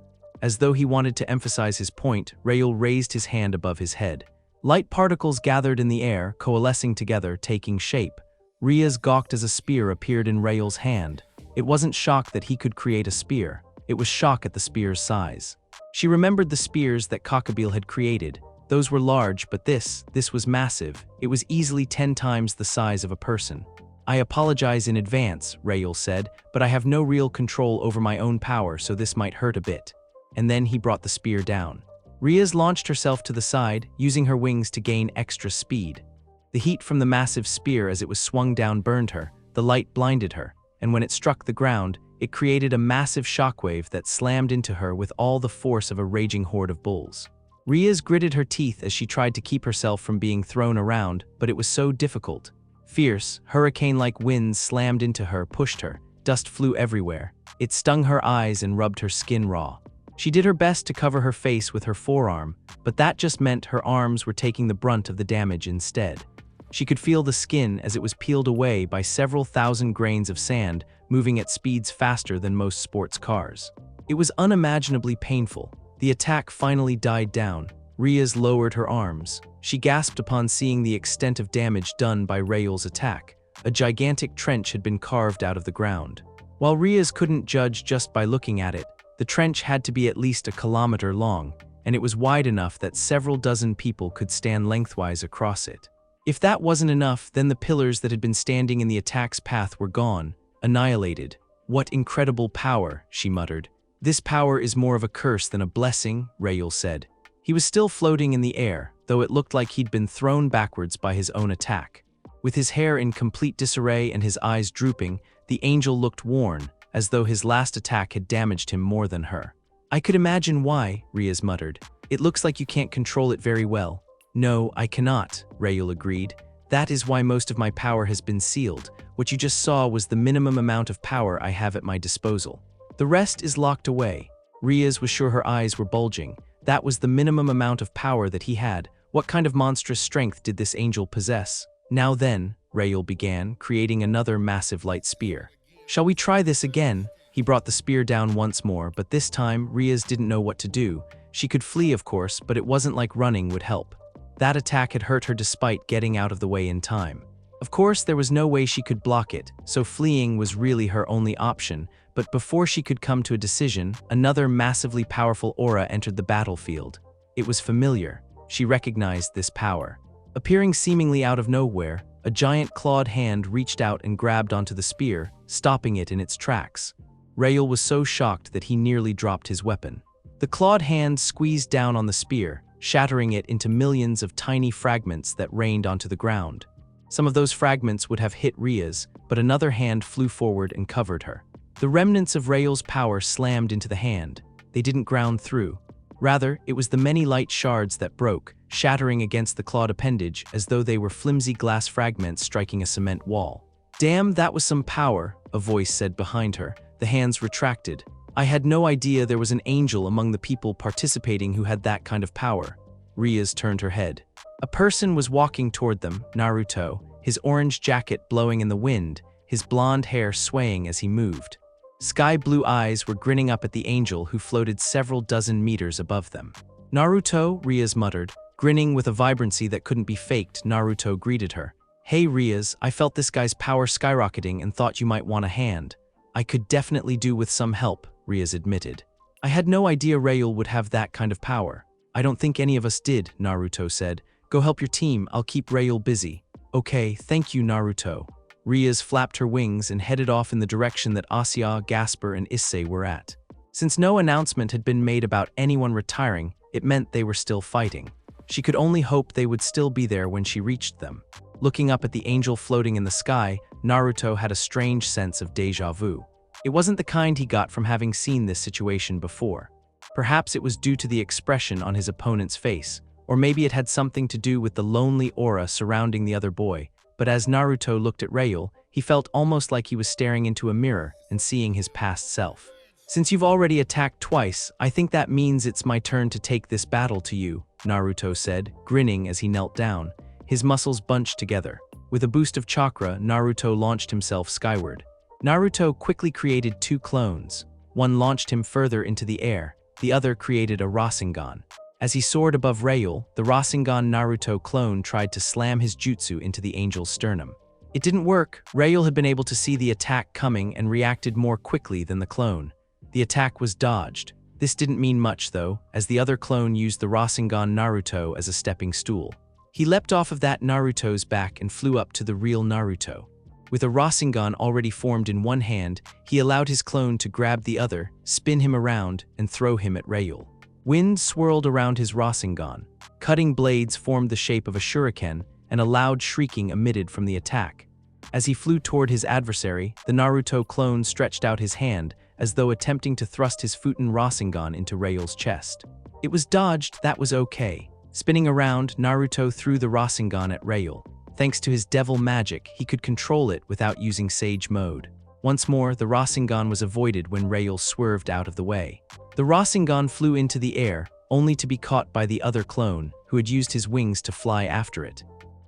Speaker 1: As though he wanted to emphasize his point, Rael raised his hand above his head. Light particles gathered in the air, coalescing together, taking shape. Rias gawked as a spear appeared in Rael's hand. It wasn't shock that he could create a spear. It was shock at the spear's size. She remembered the spears that Hokage had created. Those were large, but this was massive. It was easily 10 times the size of a person. I apologize in advance, Rael said, but I have no real control over my own power, so this might hurt a bit. And then he brought the spear down. Rias launched herself to the side, using her wings to gain extra speed. The heat from the massive spear as it was swung down burned her, the light blinded her, and when it struck the ground, it created a massive shockwave that slammed into her with all the force of a raging horde of bulls. Rias gritted her teeth as she tried to keep herself from being thrown around, but it was so difficult. Fierce, hurricane-like winds slammed into her, pushed her. Dust flew everywhere. It stung her eyes and rubbed her skin raw. She did her best to cover her face with her forearm, but that just meant her arms were taking the brunt of the damage instead. She could feel the skin as it was peeled away by several thousand grains of sand, moving at speeds faster than most sports cars. It was unimaginably painful. The attack finally died down. Rias lowered her arms. She gasped upon seeing the extent of damage done by Rael's attack. A gigantic trench had been carved out of the ground. While Rias couldn't judge just by looking at it, the trench had to be at least a kilometer long, and it was wide enough that several dozen people could stand lengthwise across it. If that wasn't enough, then the pillars that had been standing in the attack's path were gone, annihilated. "What incredible power," she muttered. "This power is more of a curse than a blessing," Rael said. He was still floating in the air, though it looked like he'd been thrown backwards by his own attack. With his hair in complete disarray and his eyes drooping, the angel looked worn, as though his last attack had damaged him more than her. "I could imagine why," Rias muttered. "It looks like you can't control it very well." "No, I cannot," Rael agreed. "That is why most of my power has been sealed. What you just saw was the minimum amount of power I have at my disposal. The rest is locked away." Rias was sure her eyes were bulging. That was the minimum amount of power that he had. What kind of monstrous strength did this angel possess? "Now then," Rael began, creating another massive light spear. "Shall we try this again?" He brought the spear down once more, but this time Rias didn't know what to do. She could flee, of course, but it wasn't like running would help. That attack had hurt her despite getting out of the way in time. Of course, there was no way she could block it, so fleeing was really her only option, but before she could come to a decision, another massively powerful aura entered the battlefield. It was familiar. She recognized this power. Appearing seemingly out of nowhere, a giant clawed hand reached out and grabbed onto the spear, stopping it in its tracks. Rael was so shocked that he nearly dropped his weapon. The clawed hand squeezed down on the spear, shattering it into millions of tiny fragments that rained onto the ground. Some of those fragments would have hit Rias, but another hand flew forward and covered her. The remnants of Rael's power slammed into the hand. They didn't ground through. Rather, it was the many light shards that broke, shattering against the clawed appendage as though they were flimsy glass fragments striking a cement wall. "Damn, that was some power," a voice said behind her. The hands retracted. "I had no idea there was an angel among the people participating who had that kind of power." Rias turned her head. A person was walking toward them, Naruto, his orange jacket blowing in the wind, his blonde hair swaying as he moved. Sky blue eyes were grinning up at the angel who floated several dozen meters above them. "Naruto," Rias muttered. Grinning with a vibrancy that couldn't be faked, Naruto greeted her. "Hey Rias, I felt this guy's power skyrocketing and thought you might want a hand." "I could definitely do with some help," Rias admitted. "I had no idea Rael would have that kind of power." "I don't think any of us did," Naruto said. "Go help your team, I'll keep Rael busy." "Okay, thank you Naruto." Rias flapped her wings and headed off in the direction that Asya, Gasper, and Issei were at. Since no announcement had been made about anyone retiring, it meant they were still fighting. She could only hope they would still be there when she reached them. Looking up at the angel floating in the sky, Naruto had a strange sense of déjà vu. It wasn't the kind he got from having seen this situation before. Perhaps it was due to the expression on his opponent's face, or maybe it had something to do with the lonely aura surrounding the other boy. But as Naruto looked at Rael, he felt almost like he was staring into a mirror and seeing his past self. "Since you've already attacked twice, I think that means it's my turn to take this battle to you," Naruto said, grinning as he knelt down. His muscles bunched together. With a boost of chakra, Naruto launched himself skyward. Naruto quickly created 2 clones. One launched him further into the air. the other created a Rasengan. As he soared above Raoul, the Rasengan Naruto clone tried to slam his jutsu into the angel's sternum. It didn't work. Raoul had been able to see the attack coming and reacted more quickly than the clone. The attack was dodged. This didn't mean much though, as the other clone used the Rasengan Naruto as a stepping stool. He leapt off of that Naruto's back and flew up to the real Naruto. With a Rasengan already formed in one hand, he allowed his clone to grab the other, spin him around, and throw him at Raoul. Wind swirled around his Rasengan. Cutting blades formed the shape of a shuriken, and a loud shrieking emitted from the attack. As he flew toward his adversary, the Naruto clone stretched out his hand, as though attempting to thrust his Futen Rasengan into Raoul's chest. It was dodged, that was okay. Spinning around, Naruto threw the Rasengan at Raoul. Thanks to his devil magic, he could control it without using Sage Mode. Once more, the Rasengan was avoided when Raoul swerved out of the way. The Rasengan flew into the air, only to be caught by the other clone, who had used his wings to fly after it.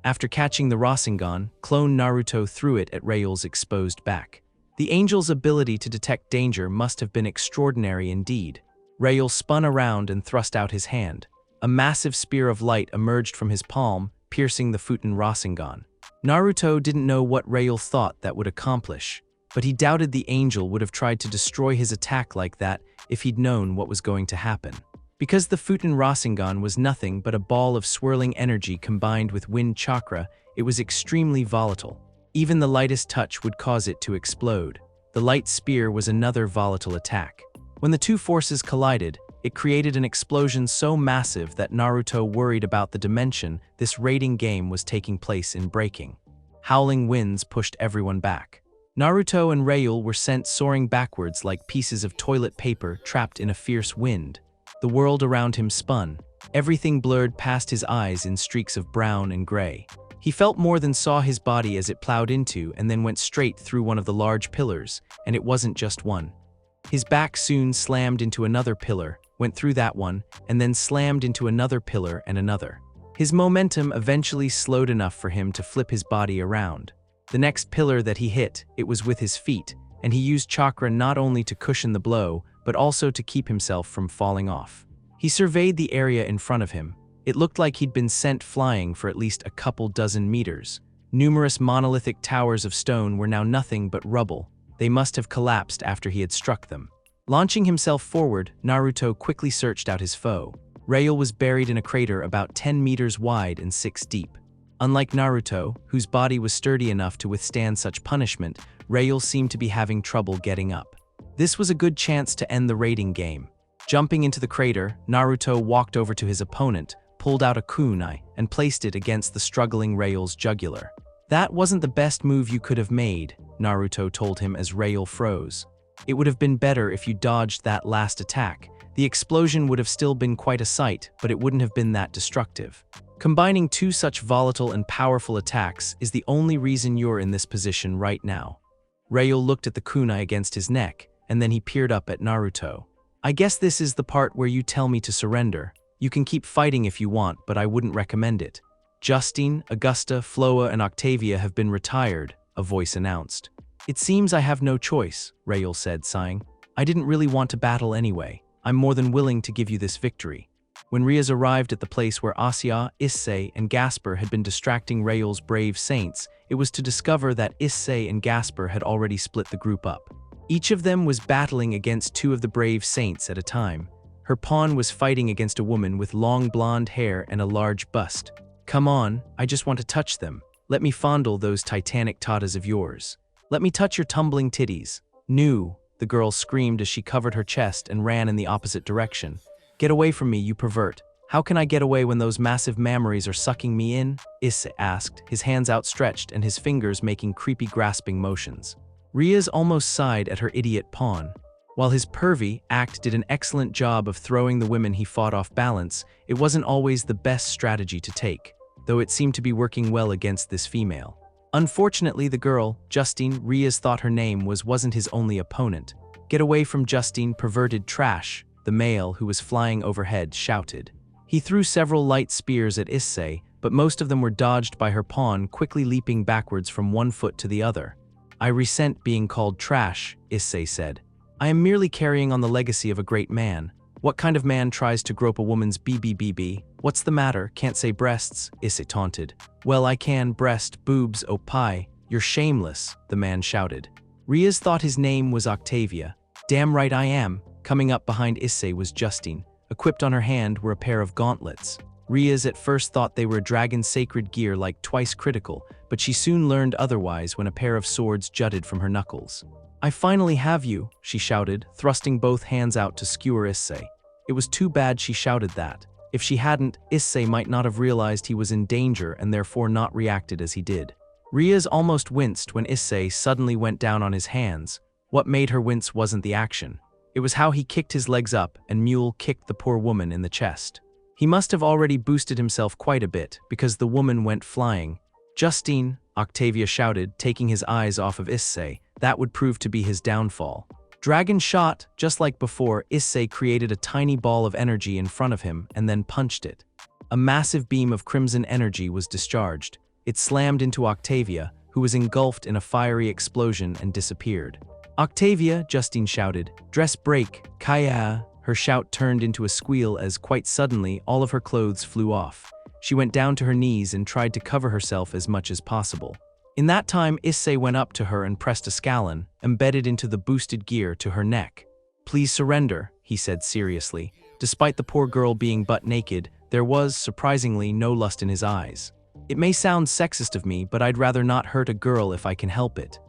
Speaker 1: After catching the Rasengan, clone Naruto threw it at Raoul's exposed back. The angel's ability to detect danger must have been extraordinary indeed. Raoul spun around and thrust out his hand. A massive spear of light emerged from his palm, piercing the Futen Rasengan. Naruto didn't know what Raoul thought that would accomplish, but he doubted the angel would have tried to destroy his attack like that if he'd known what was going to happen. Because the Futen Rasengan was nothing but a ball of swirling energy combined with wind chakra, it was extremely volatile. Even the lightest touch would cause it to explode. The light spear was another volatile attack. When the two forces collided, it created an explosion so massive that Naruto worried about the dimension this raiding game was taking place in breaking. Howling winds pushed everyone back. Naruto and Raoul were sent soaring backwards like pieces of toilet paper trapped in a fierce wind. The world around him spun. Everything blurred past his eyes in streaks of brown and gray. He felt more than saw his body as it plowed into and then went straight through one of the large pillars, and it wasn't just one. His back soon slammed into another pillar, went through that one, and then slammed into another pillar and another. His momentum eventually slowed enough for him to flip his body around. The next pillar that he hit, it was with his feet, and he used chakra not only to cushion the blow, but also to keep himself from falling off. He surveyed the area in front of him. It looked like he'd been sent flying for at least a couple dozen meters. Numerous monolithic towers of stone were now nothing but rubble. They must have collapsed after he had struck them. Launching himself forward, Naruto quickly searched out his foe. Raoul was buried in a crater about 10 meters wide and 6 deep. Unlike Naruto, whose body was sturdy enough to withstand such punishment, Raoul seemed to be having trouble getting up. This was a good chance to end the raiding game. Jumping into the crater, Naruto walked over to his opponent, pulled out a kunai, and placed it against the struggling Raoul's jugular. That wasn't the best move you could have made, Naruto told him as Raoul froze. It would have been better if you dodged that last attack. The explosion would have still been quite a sight, but it wouldn't have been that destructive. Combining two such volatile and powerful attacks is the only reason you're in this position right now. Raoul looked at the kunai against his neck, and then he peered up at Naruto. I guess this is the part where you tell me to surrender. You can keep fighting if you want, but I wouldn't recommend it. Justine, Augusta, Floa, and Octavia have been retired, a voice announced. It seems I have no choice, Raoul said, sighing. I didn't really want to battle anyway. I'm more than willing to give you this victory. When Rias arrived at the place where Asya, Issei, and Gasper had been distracting Raoul's brave saints, it was to discover that Issei and Gasper had already split the group up. Each of them was battling against two of the brave saints at a time. Her pawn was fighting against a woman with long blonde hair and a large bust. Come on, I just want to touch them. Let me fondle those titanic tatas of yours. Let me touch your tumbling titties. No, the girl screamed as she covered her chest and ran in the opposite direction. Get away from me, you pervert. How can I get away when those massive mammaries are sucking me in? Issei asked, his hands outstretched and his fingers making creepy grasping motions. Rias almost sighed at her idiot pawn. While his pervy act did an excellent job of throwing the women he fought off balance, it wasn't always the best strategy to take, though it seemed to be working well against this female. Unfortunately, the girl, Justine, Rias thought her name wasn't his only opponent. Get away from Justine, perverted trash, the male who was flying overhead shouted. He threw several light spears at Issei, but most of them were dodged by her pawn, quickly leaping backwards from one foot to the other. I resent being called trash, Issei said. I am merely carrying on the legacy of a great man. What kind of man tries to grope a woman's BBBB? What's the matter? Can't say breasts? Issei taunted. Well, I can, breast, boobs, oh pie. You're shameless, the man shouted. Rias thought his name was Octavia. Damn right I am. Coming up behind Issei was Justine. Equipped on her hand were a pair of gauntlets. Rias at first thought they were dragon's sacred gear like twice critical, but she soon learned otherwise when a pair of swords jutted from her knuckles. I finally have you, she shouted, thrusting both hands out to skewer Issei. It was too bad she shouted that. If she hadn't, Issei might not have realized he was in danger and therefore not reacted as he did. Rias almost winced when Issei suddenly went down on his hands. What made her wince wasn't the action. It was how he kicked his legs up and Mule kicked the poor woman in the chest. He must have already boosted himself quite a bit, because the woman went flying. Justine, Octavia shouted, taking his eyes off of Issei. That would prove to be his downfall. Dragon shot, just like before, Issei created a tiny ball of energy in front of him and then punched it. A massive beam of crimson energy was discharged. It slammed into Octavia, who was engulfed in a fiery explosion and disappeared. Octavia, Justine shouted, dress break, Kaya. Her shout turned into a squeal as quite suddenly all of her clothes flew off. She went down to her knees and tried to cover herself as much as possible. In that time, Issei went up to her and pressed a scalon, embedded into the boosted gear, to her neck. Please surrender, he said seriously. Despite the poor girl being butt naked, there was, surprisingly, no lust in his eyes. It may sound sexist of me, but I'd rather not hurt a girl if I can help it.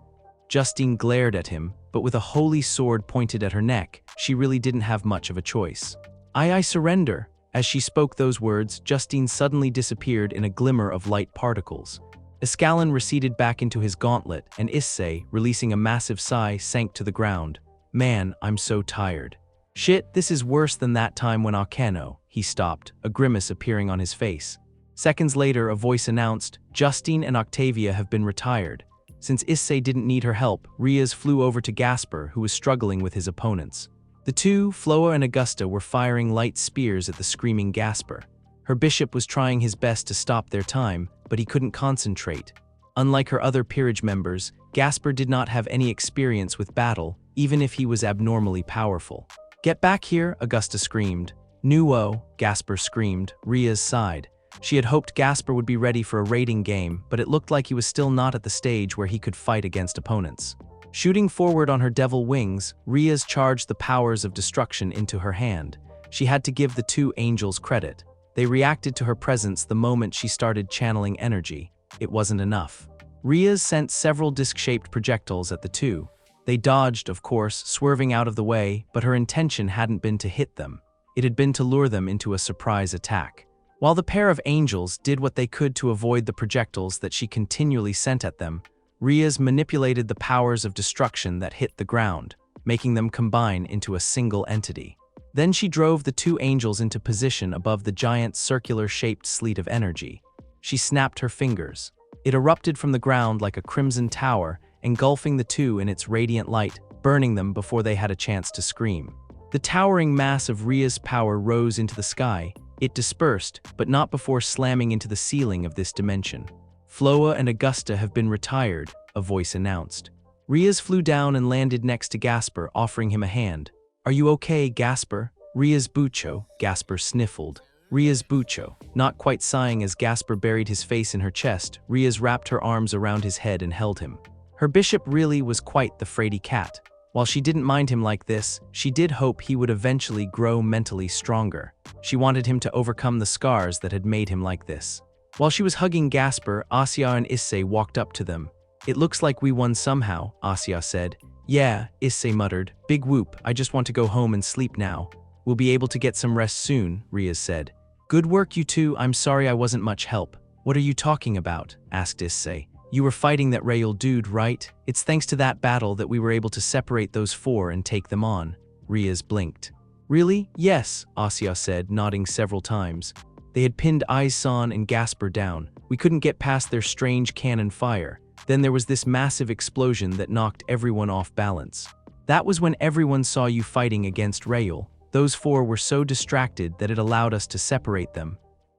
Speaker 1: Justine glared at him, but with a holy sword pointed at her neck, she really didn't have much of a choice. I surrender. As she spoke those words, Justine suddenly disappeared in a glimmer of light particles. Escalon receded back into his gauntlet, and Issei, releasing a massive sigh, sank to the ground. Man, I'm so tired. Shit, this is worse than that time when Akeno. He stopped, a grimace appearing on his face. Seconds later, a voice announced, Justine and Octavia have been retired. Since Issei didn't need her help, Rias flew over to Gasper, who was struggling with his opponents. The two, Floa and Augusta, were firing light spears at the screaming Gasper. Her bishop was trying his best to stop their time, but he couldn't concentrate. Unlike her other peerage members, Gasper did not have any experience with battle, even if he was abnormally powerful. Get back here, Augusta screamed. Nuo, Gasper screamed. Rias sighed. She had hoped Gasper would be ready for a raiding game, but it looked like he was still not at the stage where he could fight against opponents. Shooting forward on her devil wings, Rias charged the powers of destruction into her hand. She had to give the two angels credit. They reacted to her presence the moment she started channeling energy. It wasn't enough. Rias sent several disc-shaped projectiles at the two. They dodged, of course, swerving out of the way, but her intention hadn't been to hit them. It had been to lure them into a surprise attack. While the pair of angels did what they could to avoid the projectiles that she continually sent at them, Rias manipulated the powers of destruction that hit the ground, making them combine into a single entity. Then she drove the two angels into position above the giant circular-shaped sleet of energy. She snapped her fingers. It erupted from the ground like a crimson tower, engulfing the two in its radiant light, burning them before they had a chance to scream. The towering mass of Rias' power rose into the sky. It dispersed, but not before slamming into the ceiling of this dimension. Floa and Augusta have been retired, a voice announced. Rias flew down and landed next to Gasper, offering him a hand. Are you okay, Gasper? Rias Bucho, Gasper sniffled. Rias Bucho. Not quite sighing as Gasper buried his face in her chest, Rias wrapped her arms around his head and held him. Her bishop really was quite the fraidy cat. While she didn't mind him like this, she did hope he would eventually grow mentally stronger. She wanted him to overcome the scars that had made him like this. While she was hugging Gasper, Asya and Issei walked up to them. It looks like we won somehow, Asya said. Yeah, Issei muttered. Big whoop, I just want to go home and sleep now. We'll be able to get some rest soon, Rias said. Good work, you two. I'm sorry I wasn't much help. What are you talking about? Asked Issei. You were fighting that Rael dude, right? It's thanks to that battle that we were able to separate those four and take them on. Rias blinked. Really? Yes, Asya said, nodding several times. They had pinned Aisan and Gasper down. We couldn't get past their strange cannon fire. Then there was this massive explosion that knocked everyone off balance. That was when everyone saw you fighting against Rael. Those four were so distracted that it allowed us to separate them.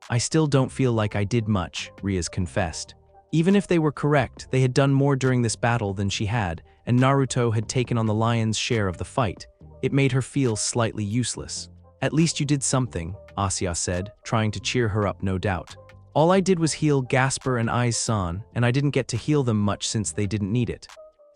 Speaker 1: I still don't feel like I did much, Rias confessed. Even if they were correct, they had done more during this battle than she had, and Naruto had taken on the lion's share of the fight. It made her feel slightly useless. At least you did something, Asya said, trying to cheer her up no doubt. All I did was heal Gasper and Aiz-san, and I didn't get to heal them much since they didn't need it.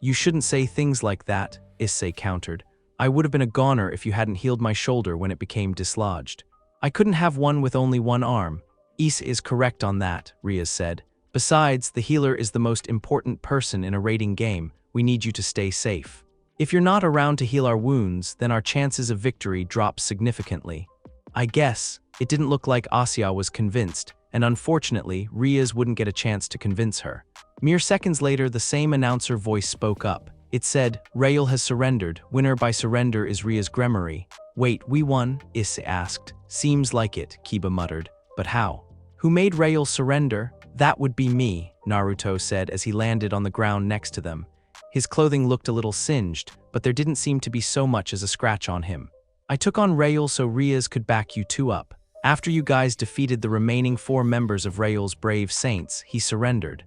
Speaker 1: You shouldn't say things like that, Issei countered. I would have been a goner if you hadn't healed my shoulder when it became dislodged. I couldn't have one with only one arm. Issei is correct on that, Rias said. Besides, the healer is the most important person in a raiding game. We need you to stay safe. If you're not around to heal our wounds, then our chances of victory drop significantly. I guess. It didn't look like Asya was convinced, and unfortunately, Rias wouldn't get a chance to convince her. Mere seconds later, the same announcer voice spoke up. It said, Rael has surrendered. Winner by surrender is Rias Gremory. Wait, we won? Issei asked. Seems like it, Kiba muttered. But how? Who made Rael surrender? That would be me, Naruto said as he landed on the ground next to them. His clothing looked a little singed, but there didn't seem to be so much as a scratch on him. I took on Rael so Rias could back you two up. After you guys defeated the remaining 4 members of Rael's brave saints, he surrendered.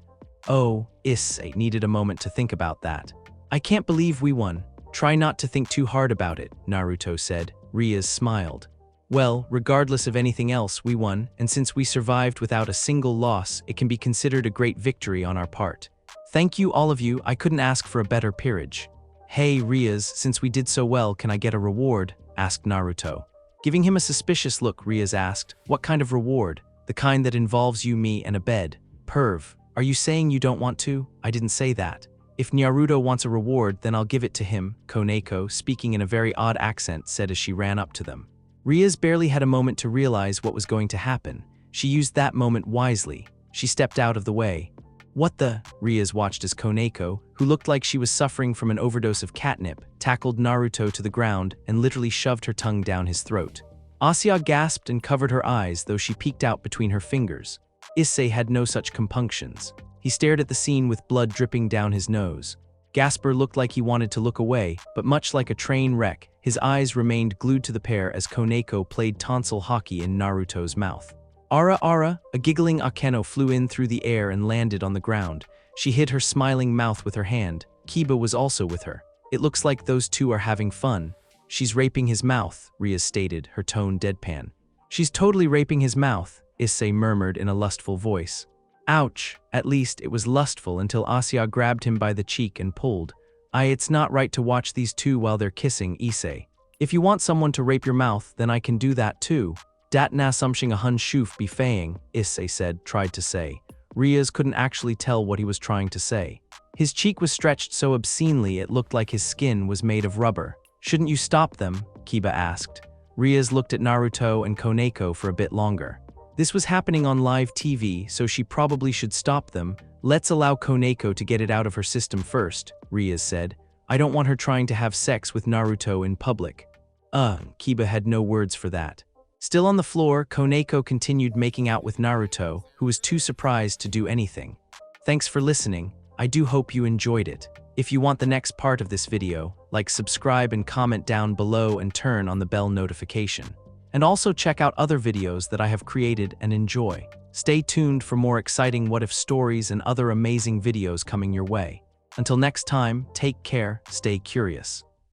Speaker 1: Oh, Issei needed a moment to think about that. I can't believe we won. Try not to think too hard about it, Naruto said. Rias smiled. Well, regardless of anything else, we won, and since we survived without a single loss, it can be considered a great victory on our part. Thank you, all of you. I couldn't ask for a better peerage. Hey, Rias, since we did so well, can I get a reward? Asked Naruto. Giving him a suspicious look, Rias asked, What kind of reward? The kind that involves you, me, and a bed. Perv, are you saying you don't want to? I didn't say that. If Naruto wants a reward, then I'll give it to him, Koneko, speaking in a very odd accent, said as she ran up to them. Rias barely had a moment to realize what was going to happen. She used that moment wisely. She stepped out of the way. What the? Rias watched as Koneko, who looked like she was suffering from an overdose of catnip, tackled Naruto to the ground and literally shoved her tongue down his throat. Asya gasped and covered her eyes, though she peeked out between her fingers. Issei had no such compunctions. He stared at the scene with blood dripping down his nose. Gasper looked like he wanted to look away, but much like a train wreck, his eyes remained glued to the pair as Koneko played tonsil hockey in Naruto's mouth. Ara, a giggling Akeno flew in through the air and landed on the ground. She hid her smiling mouth with her hand. Kiba was also with her. It looks like those two are having fun. She's raping his mouth, Rias stated, her tone deadpan. She's totally raping his mouth, Issei murmured in a lustful voice. Ouch, at least it was lustful until Asya grabbed him by the cheek and pulled. It's not right to watch these two while they're kissing, Issei. If you want someone to rape your mouth, then I can do that too. Dat na something a hun shoof befaying, Issei said, tried to say. Rias couldn't actually tell what he was trying to say. His cheek was stretched so obscenely it looked like his skin was made of rubber. Shouldn't you stop them? Kiba asked. Rias looked at Naruto and Koneko for a bit longer. This was happening on live TV, so she probably should stop them. Let's allow Koneko to get it out of her system first, Rias said. I don't want her trying to have sex with Naruto in public. Kiba had no words for that. Still on the floor, Koneko continued making out with Naruto, who was too surprised to do anything. Thanks for listening. I do hope you enjoyed it. If you want the next part of this video, like, subscribe and comment down below and turn on the bell notification. And also check out other videos that I have created and enjoy. Stay tuned for more exciting what-if stories and other amazing videos coming your way. Until next time, take care, stay curious.